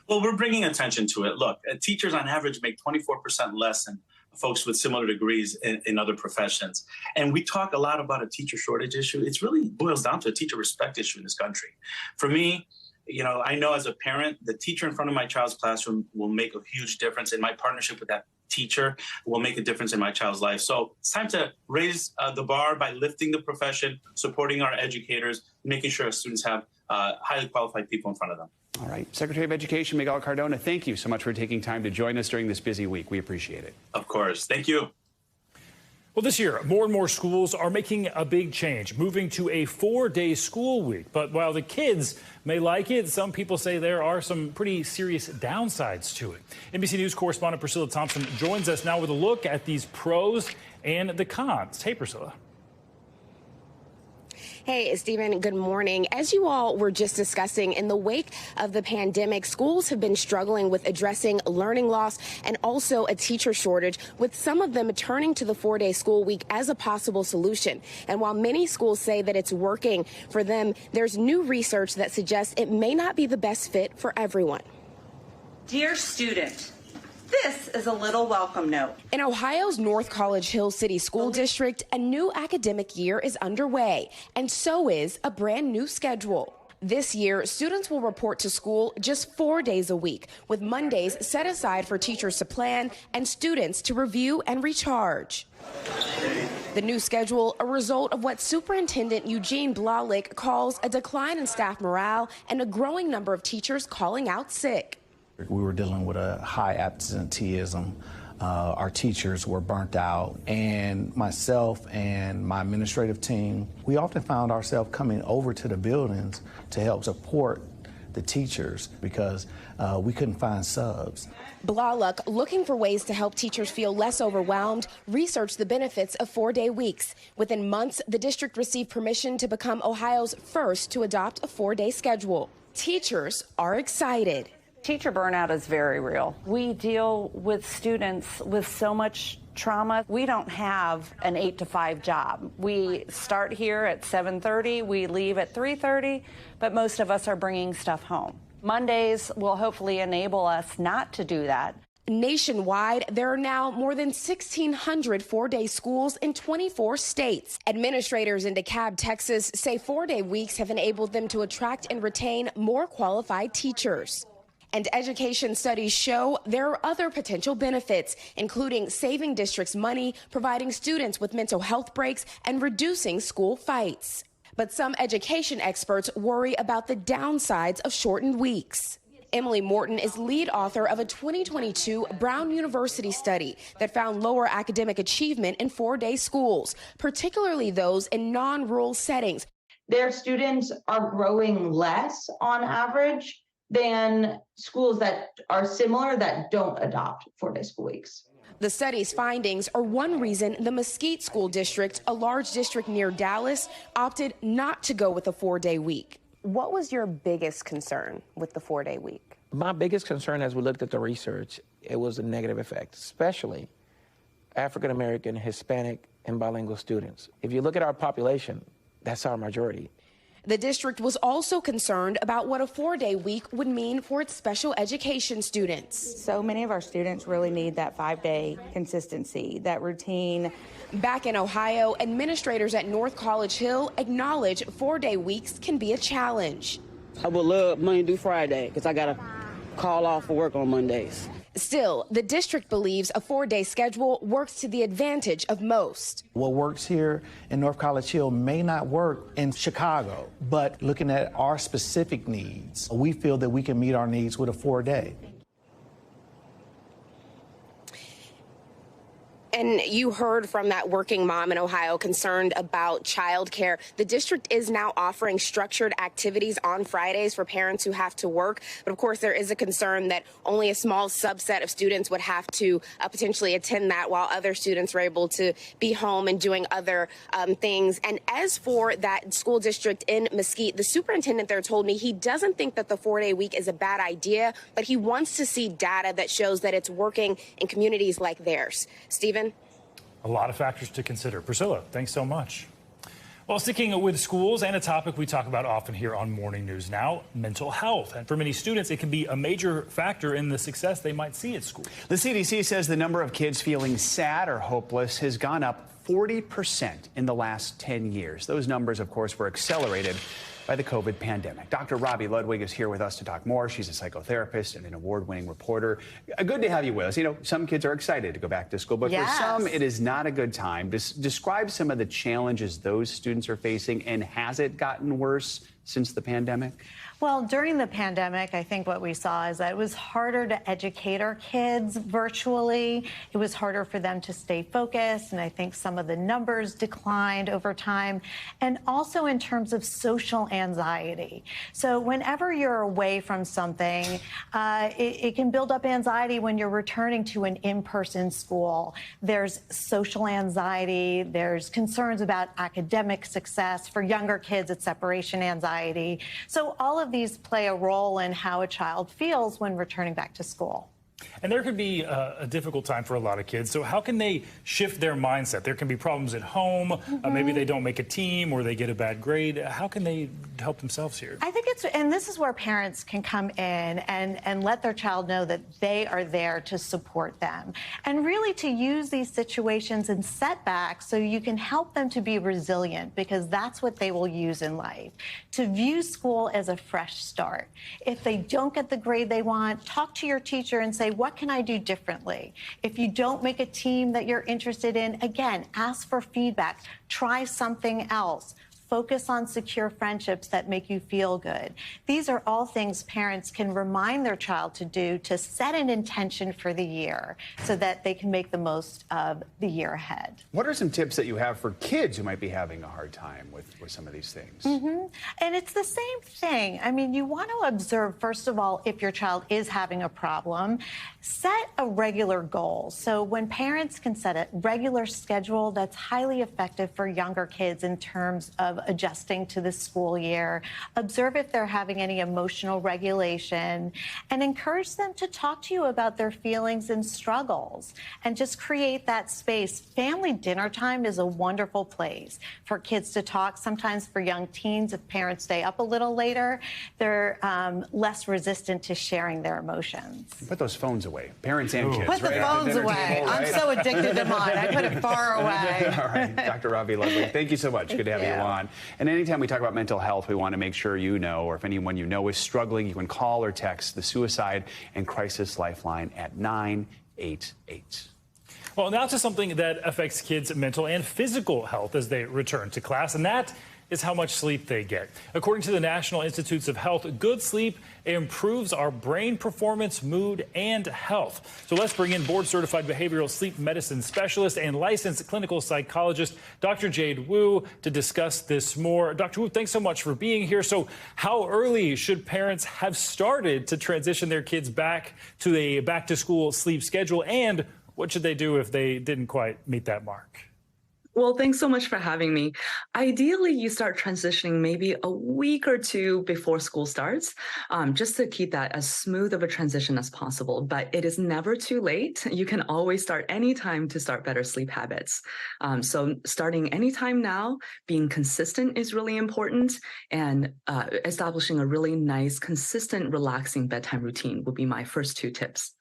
Well, we're bringing attention to it. Look, teachers on average make 24% less than folks with similar degrees in other professions. And we talk a lot about a teacher shortage issue. It really boils down to a teacher respect issue in this country. For me, you know, I know as a parent, the teacher in front of my child's classroom will make a huge difference, in my partnership with that teacher will make a difference in my child's life. So it's time to raise the bar by lifting the profession, supporting our educators, making sure our students have highly qualified people in front of them. All right. Secretary of Education Miguel Cardona, thank you so much for taking time to join us during this busy week. We appreciate it. Of course. Thank you. Well, this year, more and more schools are making a big change, moving to a 4-day school week. But while the kids may like it, some people say there are some pretty serious downsides to it. NBC News correspondent Priscilla Thompson joins us now with a look at these pros and the cons. Hey, Priscilla. Hey, Stephen, good morning. As you all were just discussing, in the wake of the pandemic, schools have been struggling with addressing learning loss and also a teacher shortage, with some of them turning to the 4-day school week as a possible solution. And while many schools say that it's working for them, there's new research that suggests it may not be the best fit for everyone. Dear student, this is a little welcome note. In Ohio's North College Hill City School District, a new academic year is underway, and so is a brand new schedule. This year, students will report to school just 4 days a week, with Mondays set aside for teachers to plan and students to review and recharge. The new schedule, a result of what Superintendent Eugene Blahlik calls a decline in staff morale and a growing number of teachers calling out sick. We were dealing with a high absenteeism. Our teachers were burnt out, and myself and my administrative team, we often found ourselves coming over to the buildings to help support the teachers because we couldn't find subs. Blahlik, looking for ways to help teachers feel less overwhelmed, researched the benefits of 4-day weeks. Within months, the district received permission to become Ohio's first to adopt a 4-day schedule. Teachers are excited. Teacher burnout is very real. We deal with students with so much trauma. We don't have an 8-to-5 job. We start here at 7:30, we leave at 3:30, but most of us are bringing stuff home. Mondays will hopefully enable us not to do that. Nationwide, there are now more than 1,600 4-day schools in 24 states. Administrators in DeKalb, Texas, say 4-day weeks have enabled them to attract and retain more qualified teachers. And education studies show there are other potential benefits, including saving districts money, providing students with mental health breaks, and reducing school fights. But some education experts worry about the downsides of shortened weeks. Emily Morton is lead author of a 2022 Brown University study that found lower academic achievement in 4-day schools, particularly those in non-rural settings. Their students are growing less on average than schools that are similar that don't adopt 4-day school weeks. The study's findings are one reason the Mesquite School District, a large district near Dallas, opted not to go with a 4-day week. What was your biggest concern with the 4-day week? My biggest concern as we looked at the research, it was a negative effect, especially African American, Hispanic, and bilingual students. If you look at our population, that's our majority. The district was also concerned about what a 4-day week would mean for its special education students. So many of our students really need that 5-day consistency, that routine. Back in Ohio, administrators at North College Hill acknowledge 4-day weeks can be a challenge. I would love Monday through Friday because I got to call off for work on Mondays. Still, the district believes a 4-day schedule works to the advantage of most. What works here in North College Hill may not work in Chicago, but looking at our specific needs, we feel that we can meet our needs with a 4-day. And you heard from that working mom in Ohio concerned about childcare. The district is now offering structured activities on Fridays for parents who have to work. But of course, there is a concern that only a small subset of students would have to potentially attend that, while other students are able to be home and doing other things. And as for that school district in Mesquite, the superintendent there told me he doesn't think that the 4-day week is a bad idea, but he wants to see data that shows that it's working in communities like theirs. Stephen? A lot of factors to consider. Priscilla, thanks so much. Well, sticking with schools and a topic we talk about often here on Morning News Now, mental health. And for many students, it can be a major factor in the success they might see at school. The CDC says the number of kids feeling sad or hopeless has gone up 40% in the last 10 years. Those numbers, of course, were accelerated by the COVID pandemic. Dr. Robbie Ludwig is here with us to talk more. She's a psychotherapist and an award-winning reporter. Good to have you with us. You know, some kids are excited to go back to school, but for some, it is not a good time. Describe some of the challenges those students are facing, and has it gotten worse since the pandemic? Well, during the pandemic, I think what we saw is that it was harder to educate our kids virtually. It was harder for them to stay focused, and I think some of the numbers declined over time, and also in terms of social anxiety. So whenever you're away from something, it can build up anxiety when you're returning to an in-person school. There's social anxiety, there's concerns about academic success. For younger kids, it's separation anxiety. So all of these play a role in how a child feels when returning back to school. And there could be a difficult time for a lot of kids. So how can they shift their mindset? There can be problems at home. Maybe they don't make a team or they get a bad grade. How can they help themselves here? I think and this is where parents can come in and let their child know that they are there to support them. And really to use these situations and setbacks so you can help them to be resilient, because that's what they will use in life. To view school as a fresh start. If they don't get the grade they want, talk to your teacher and say, what can I do differently? If you don't make a team that you're interested in, again, ask for feedback. Try something else. Focus on secure friendships that make you feel good. These are all things parents can remind their child to do to set an intention for the year so that they can make the most of the year ahead. What are some tips that you have for kids who might be having a hard time with some of these things? And it's the same thing. I mean, you want to observe, first of all, if your child is having a problem, set a regular goal. So when parents can set a regular schedule, that's highly effective for younger kids in terms of adjusting to the school year. Observe if they're having any emotional regulation, and encourage them to talk to you about their feelings and struggles, and just create that space. Family dinner time is a wonderful place for kids to talk. Sometimes for young teens, if parents stay up a little later, they're less resistant to sharing their emotions. Put those phones away, parents and kids. Put the phones away. I'm so addicted to mine. I put it far away. All right, Dr. Ravi Lovely, thank you so much. Good to have you on. And anytime we talk about mental health, we want to make sure you know, or if anyone you know is struggling, you can call or text the Suicide and Crisis Lifeline at 988. Well, now to something that affects kids' mental and physical health as they return to class, and that is how much sleep they get. According to the National Institutes of Health, good sleep improves our brain performance, mood, and health. So let's bring in board-certified behavioral sleep medicine specialist and licensed clinical psychologist, Dr. Jade Wu, to discuss this more. Dr. Wu, thanks so much for being here. So how early should parents have started to transition their kids back to a back-to-school sleep schedule, and what should they do if they didn't quite meet that mark? Well, thanks so much for having me. Ideally, you start transitioning maybe a week or two before school starts, just to keep that as smooth of a transition as possible. But it is never too late. You can always start anytime to start better sleep habits. So starting anytime now, being consistent is really important, and establishing a really nice, consistent, relaxing bedtime routine would be my first two tips.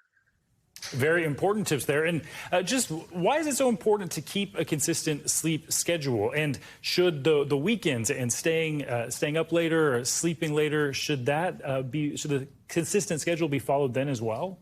Very important tips there. And just why is it so important to keep a consistent sleep schedule? And should the weekends and staying up later or sleeping later, should the consistent schedule be followed then as well?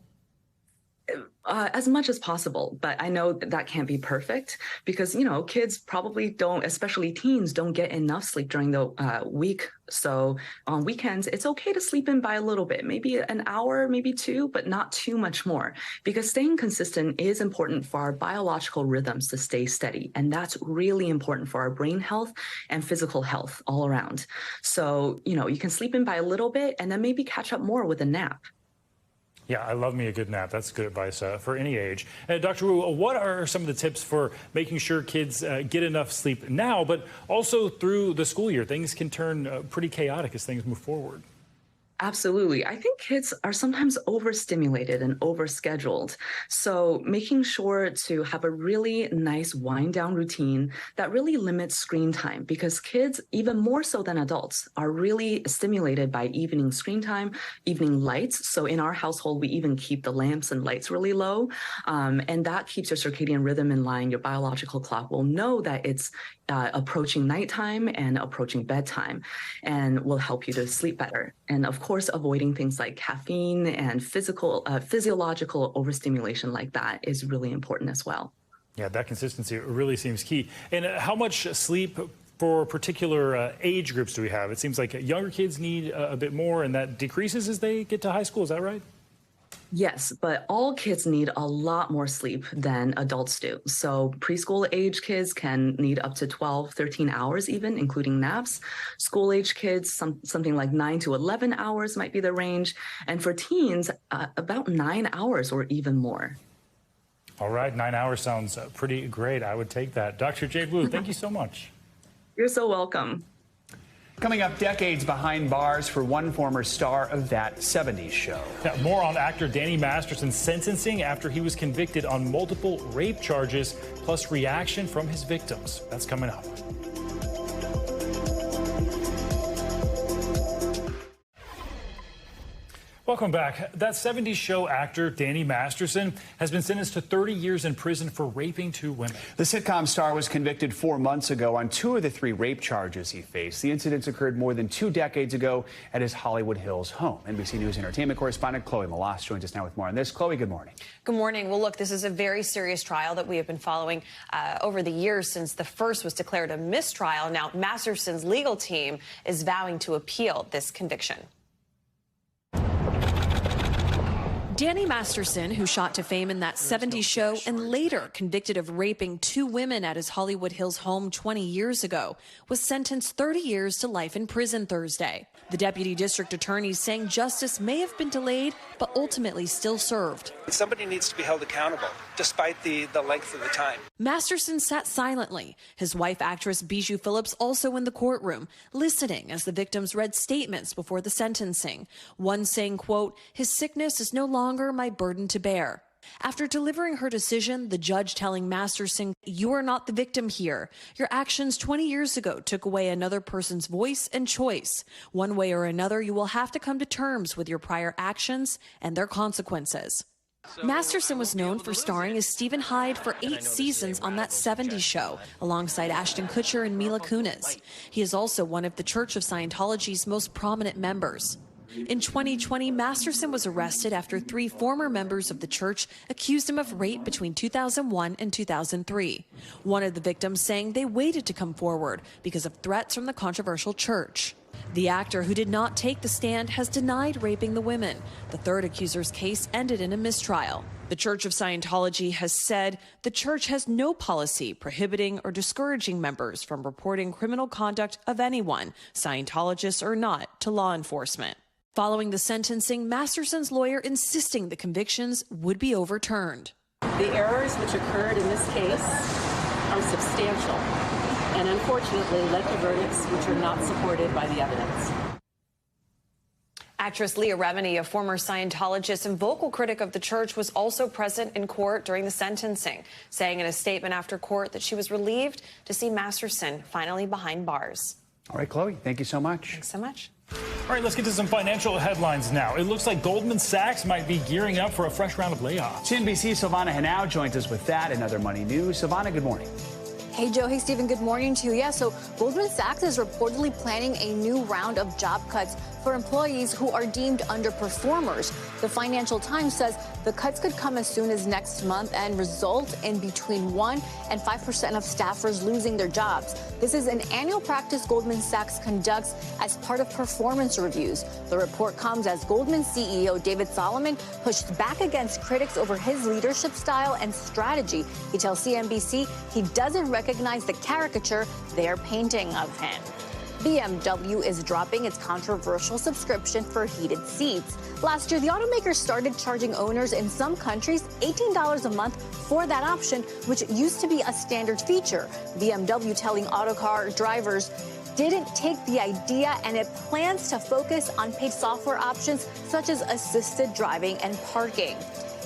As much as possible, but I know that can't be perfect because, kids probably don't, especially teens, don't get enough sleep during the week. So on weekends, it's okay to sleep in by a little bit, maybe an hour, maybe two, but not too much more, because staying consistent is important for our biological rhythms to stay steady. And that's really important for our brain health and physical health all around. So, you can sleep in by a little bit and then maybe catch up more with a nap. Yeah, I love me a good nap. That's good advice for any age. Dr. Wu, what are some of the tips for making sure kids get enough sleep now, but also through the school year? Things can turn pretty chaotic as things move forward. Absolutely. I think kids are sometimes overstimulated and overscheduled. So making sure to have a really nice wind down routine that really limits screen time, because kids, even more so than adults, are really stimulated by evening screen time, evening lights. So in our household, we even keep the lamps and lights really low. And that keeps your circadian rhythm in line. Your biological clock will know that it's approaching nighttime and approaching bedtime, and will help you to sleep better. And of course, avoiding things like caffeine and physiological overstimulation like that is really important as well. Yeah, that consistency really seems key. And how much sleep for particular age groups do we have? It seems like younger kids need a bit more, and that decreases as they get to high school. Is that right? Yes, but all kids need a lot more sleep than adults do. So preschool age kids can need up to 12, 13 hours even, including naps. School age kids, something like 9 to 11 hours might be the range. And for teens, about 9 hours or even more. All right, 9 hours sounds pretty great. I would take that. Dr. Jade Wu, thank you so much. You're so welcome. Coming up, decades behind bars for one former star of That 70s Show. Now, more on actor Danny Masterson's sentencing after he was convicted on multiple rape charges, plus reaction from his victims. That's coming up. Welcome back. That 70s Show actor Danny Masterson has been sentenced to 30 years in prison for raping 2 women. The sitcom star was convicted 4 months ago on 2 of the 3 rape charges he faced. The incidents occurred more than 2 decades ago at his Hollywood Hills home. NBC News entertainment correspondent Chloe Malas joins us now with more on this. Chloe, good morning. Good morning. Well, look, this is a very serious trial that we have been following over the years since the first was declared a mistrial. Now, Masterson's legal team is vowing to appeal this conviction. Danny Masterson, who shot to fame in That 70s Show and later convicted of raping 2 women at his Hollywood Hills home 20 years ago, was sentenced 30 years to life in prison Thursday. The deputy district attorney saying justice may have been delayed, but ultimately still served. Somebody needs to be held accountable, despite the length of the time. Masterson sat silently. His wife, actress Bijou Phillips, also in the courtroom, listening as the victims read statements before the sentencing. One saying, quote, "His sickness is no longer my burden to bear." After delivering her decision, the judge telling Masterson, "You are not the victim here. Your actions 20 years ago took away another person's voice and choice. One way or another, you will have to come to terms with your prior actions and their consequences." Masterson was known for starring as Stephen Hyde for 8 seasons on That 70s Show, alongside Ashton Kutcher and Mila Kunis. He is also one of the Church of Scientology's most prominent members. In 2020, Masterson was arrested after 3 former members of the church accused him of rape between 2001 and 2003. One of the victims saying they waited to come forward because of threats from the controversial church. The actor, who did not take the stand, has denied raping the women. The third accuser's case ended in a mistrial. The Church of Scientology has said the church has no policy prohibiting or discouraging members from reporting criminal conduct of anyone, Scientologists or not, to law enforcement. Following the sentencing, Masterson's lawyer insisting the convictions would be overturned. The errors which occurred in this case are substantial and unfortunately led to verdicts which are not supported by the evidence. Actress Leah Remini, a former Scientologist and vocal critic of the church, was also present in court during the sentencing, saying in a statement after court that she was relieved to see Masterson finally behind bars. All right, Chloe, thank you so much. Thanks so much. All right, let's get to some financial headlines now. It looks like Goldman Sachs might be gearing up for a fresh round of layoffs. CNBC's Silvana Henao joins us with that and other money news. Silvana, good morning. Hey, Joe. Hey, Stephen. Good morning to you. Yeah, so Goldman Sachs is reportedly planning a new round of job cuts for employees who are deemed underperformers. The Financial Times says the cuts could come as soon as next month and result in between 1% and 5% of staffers losing their jobs. This is an annual practice Goldman Sachs conducts as part of performance reviews. The report comes as Goldman CEO David Solomon pushed back against critics over his leadership style and strategy. He tells CNBC he doesn't recognize the caricature they're painting of him. BMW is dropping its controversial subscription for heated seats. Last year, the automaker started charging owners in some countries $18 a month for that option, which used to be a standard feature. BMW telling autocar drivers didn't take the idea, and it plans to focus on paid software options such as assisted driving and parking.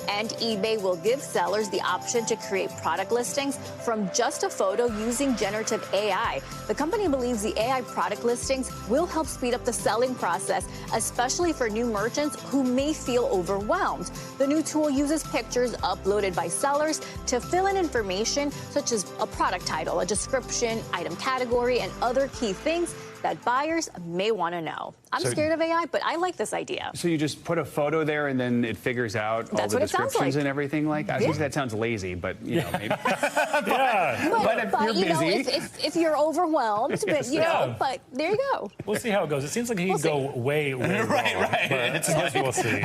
And eBay will give sellers the option to create product listings from just a photo using generative AI. The company believes the AI product listings will help speed up the selling process, especially for new merchants who may feel overwhelmed. The new tool uses pictures uploaded by sellers to fill in information such as a product title, a description, item category, and other key things. that buyers may want to know. I'm scared of AI, but I like this idea. So you just put a photo there and then it figures out all the descriptions and everything like that? I think that sounds lazy, but, you know, maybe. but if you're busy. If you're overwhelmed, but, you know, but there you go. We'll see how it goes. It seems like he could go way wrong. Right. We'll see.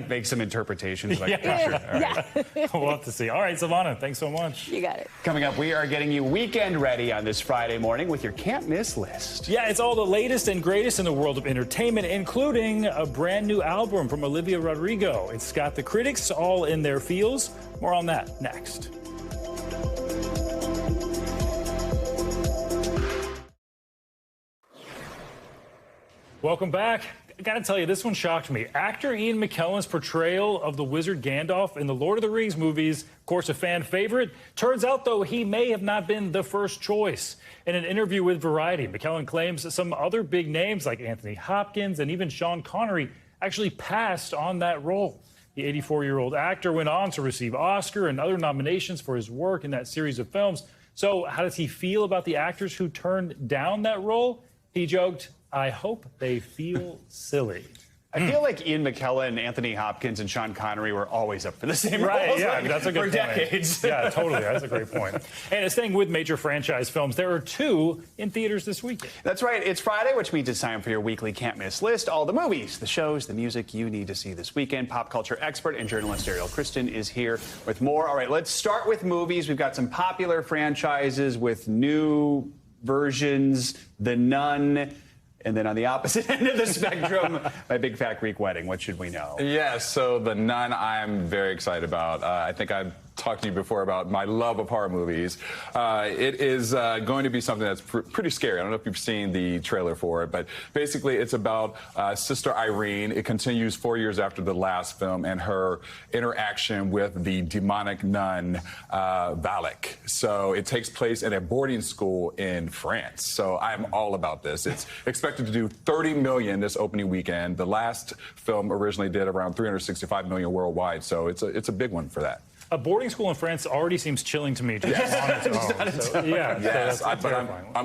Make some interpretations. Like, We'll have to see. All right, Savannah, thanks so much. You got it. Coming up, we are getting you weekend ready on this Friday morning with your can't miss list. Yeah, it's all the latest and greatest in the world of entertainment, including a brand new album from Olivia Rodrigo. It's got the critics all in their feels. More on that next. Welcome back. I gotta tell you, this one shocked me. Actor Ian McKellen's portrayal of the wizard Gandalf in the Lord of the Rings movies, of course, a fan favorite. Turns out, though, he may have not been the first choice. In an interview with Variety, McKellen claims that some other big names like Anthony Hopkins and even Sean Connery actually passed on that role. The 84-year-old actor went on to receive Oscar and other nominations for his work in that series of films. So how does he feel about the actors who turned down that role? He joked, "I hope they feel silly." I feel like Ian McKellen, Anthony Hopkins, and Sean Connery were always up for the same roles. Yeah, that's a good for point. decades. Yeah, totally. That's a great point. And staying with major franchise films, there are 2 in theaters this weekend. That's right. It's Friday, which means it's time for your weekly can't miss list. All the movies, the shows, the music you need to see this weekend. Pop culture expert and journalist Ariel Kristen is here with more. All right, let's start with movies. We've got some popular franchises with new versions. The Nun. And then on the opposite end of the spectrum, My Big Fat Greek Wedding. What should we know? Yes, so The Nun I'm very excited about. I think I've talked to you before about my love of horror movies. It is going to be something that's pretty scary. I don't know if you've seen the trailer for it, but basically it's about Sister Irene. It continues 4 years after the last film and her interaction with the demonic nun, Valak. So it takes place at a boarding school in France. So I'm all about this. It's expected to do $30 million this opening weekend. The last film originally did around $365 million worldwide. So it's a big one for that. A boarding school in France already seems chilling to me. I'm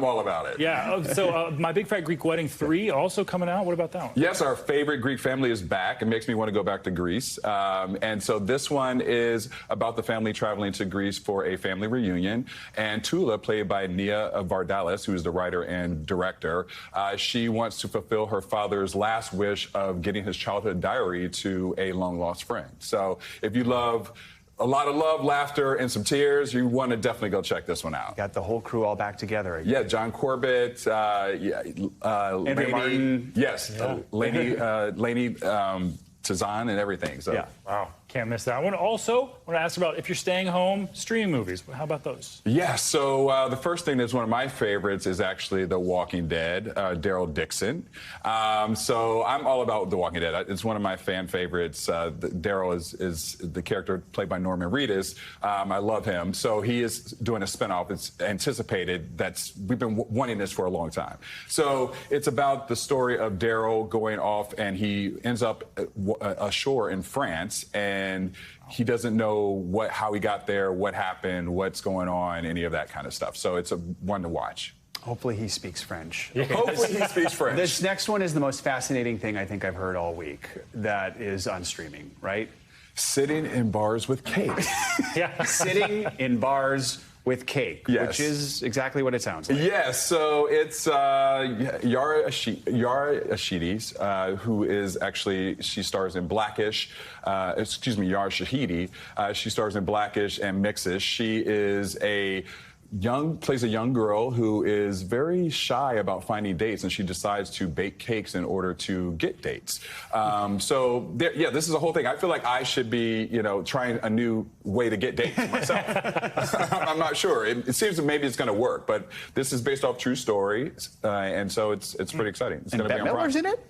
all about it. Yeah. So My Big Fat Greek Wedding 3 also coming out. What about that one? Yes, our favorite Greek family is back. It makes me want to go back to Greece. And so this one is about the family traveling to Greece for a family reunion. And Tula, played by Nia Vardalos, who is the writer and director, she wants to fulfill her father's last wish of getting his childhood diary to a long-lost friend. So if you love a lot of love, laughter, and some tears, you want to definitely go check this one out. Got the whole crew all back together again. Yeah, John Corbett, Andrew Martin. Yes, Lainey Tizan and everything. So. Yeah. Wow. Can't miss that one. Also, I want to ask about if you're staying home, streaming movies. How about those? Yeah, so the first thing that's one of my favorites is actually The Walking Dead, Daryl Dixon. So I'm all about The Walking Dead. It's one of my fan favorites. Daryl is the character played by Norman Reedus. I love him. So he is doing a spinoff. It's anticipated. We've been wanting this for a long time. So it's about the story of Daryl going off, and he ends up ashore in France, and he doesn't know how he got there, what happened, what's going on, any of that kind of stuff. So it's a one to watch. Hopefully he speaks French. Okay. Hopefully he speaks French. This next one is the most fascinating thing I think I've heard all week that is on streaming, right? Sitting in Bars with Cake. Yeah, Sitting in Bars with Cake, yes. Which is exactly what it sounds like. Yes, so it's Yara Shahidi, who is actually, she stars in Blackish, Yara Shahidi, she stars in Blackish and Mixish. She is plays a young girl who is very shy about finding dates, and she decides to bake cakes in order to get dates. This is a whole thing. I feel like I should be, trying a new way to get dates myself. I'm not sure. It seems that maybe it's going to work, but this is based off true stories, and so it's pretty exciting. It's going to be on Prime. Midler's in it?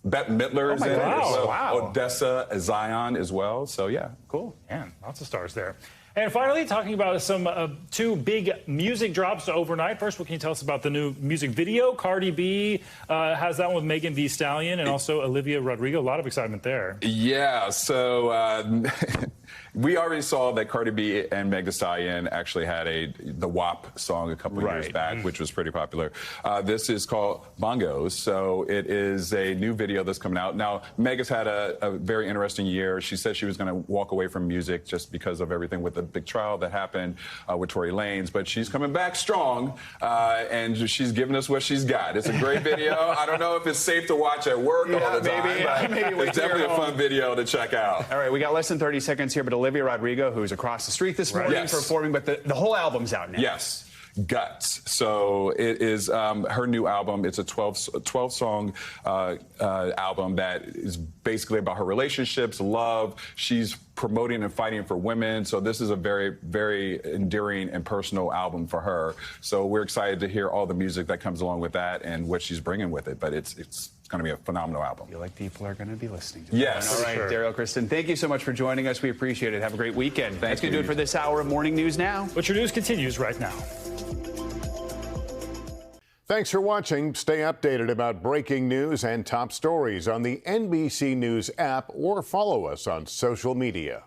Bette Midler's in it. Wow. Odessa Zion as well. So, yeah. Cool. Man, lots of stars there. And finally, talking about some two big music drops overnight. First, what can you tell us about the new music video? Cardi B has that one with Megan Thee Stallion and also Olivia Rodrigo. A lot of excitement there. Yeah, so we already saw that Cardi B and Meg Thee Stallion actually had the WAP song a couple of years back, which was pretty popular. This is called Bongos, so it is a new video that's coming out. Now, Meg has had a very interesting year. She said she was going to walk away from music just because of everything with the big trial that happened with Tory Lanez, but she's coming back strong, and she's giving us what she's got. It's a great video. I don't know if it's safe to watch at work all the time, but it's definitely a fun video to check out. All right, we got less than 30 seconds here, but Olivia Rodrigo, who's across the street this morning performing, but the whole album's out now. Yes. Guts. So it is her new album. It's a 12-song album that is basically about her relationships, love. She's promoting and fighting for women. So this is a very, very endearing and personal album for her. So we're excited to hear all the music that comes along with that and what she's bringing with it. But it's going to be a phenomenal album. I feel like people are going to be listening to Yes. All right, Daryl, Kristen, thank you so much for joining us. We appreciate it. Have a great weekend. That's going to do it for this hour of Morning News Now. But your news continues right now. Thanks for watching. Stay updated about breaking news and top stories on the NBC News app or follow us on social media.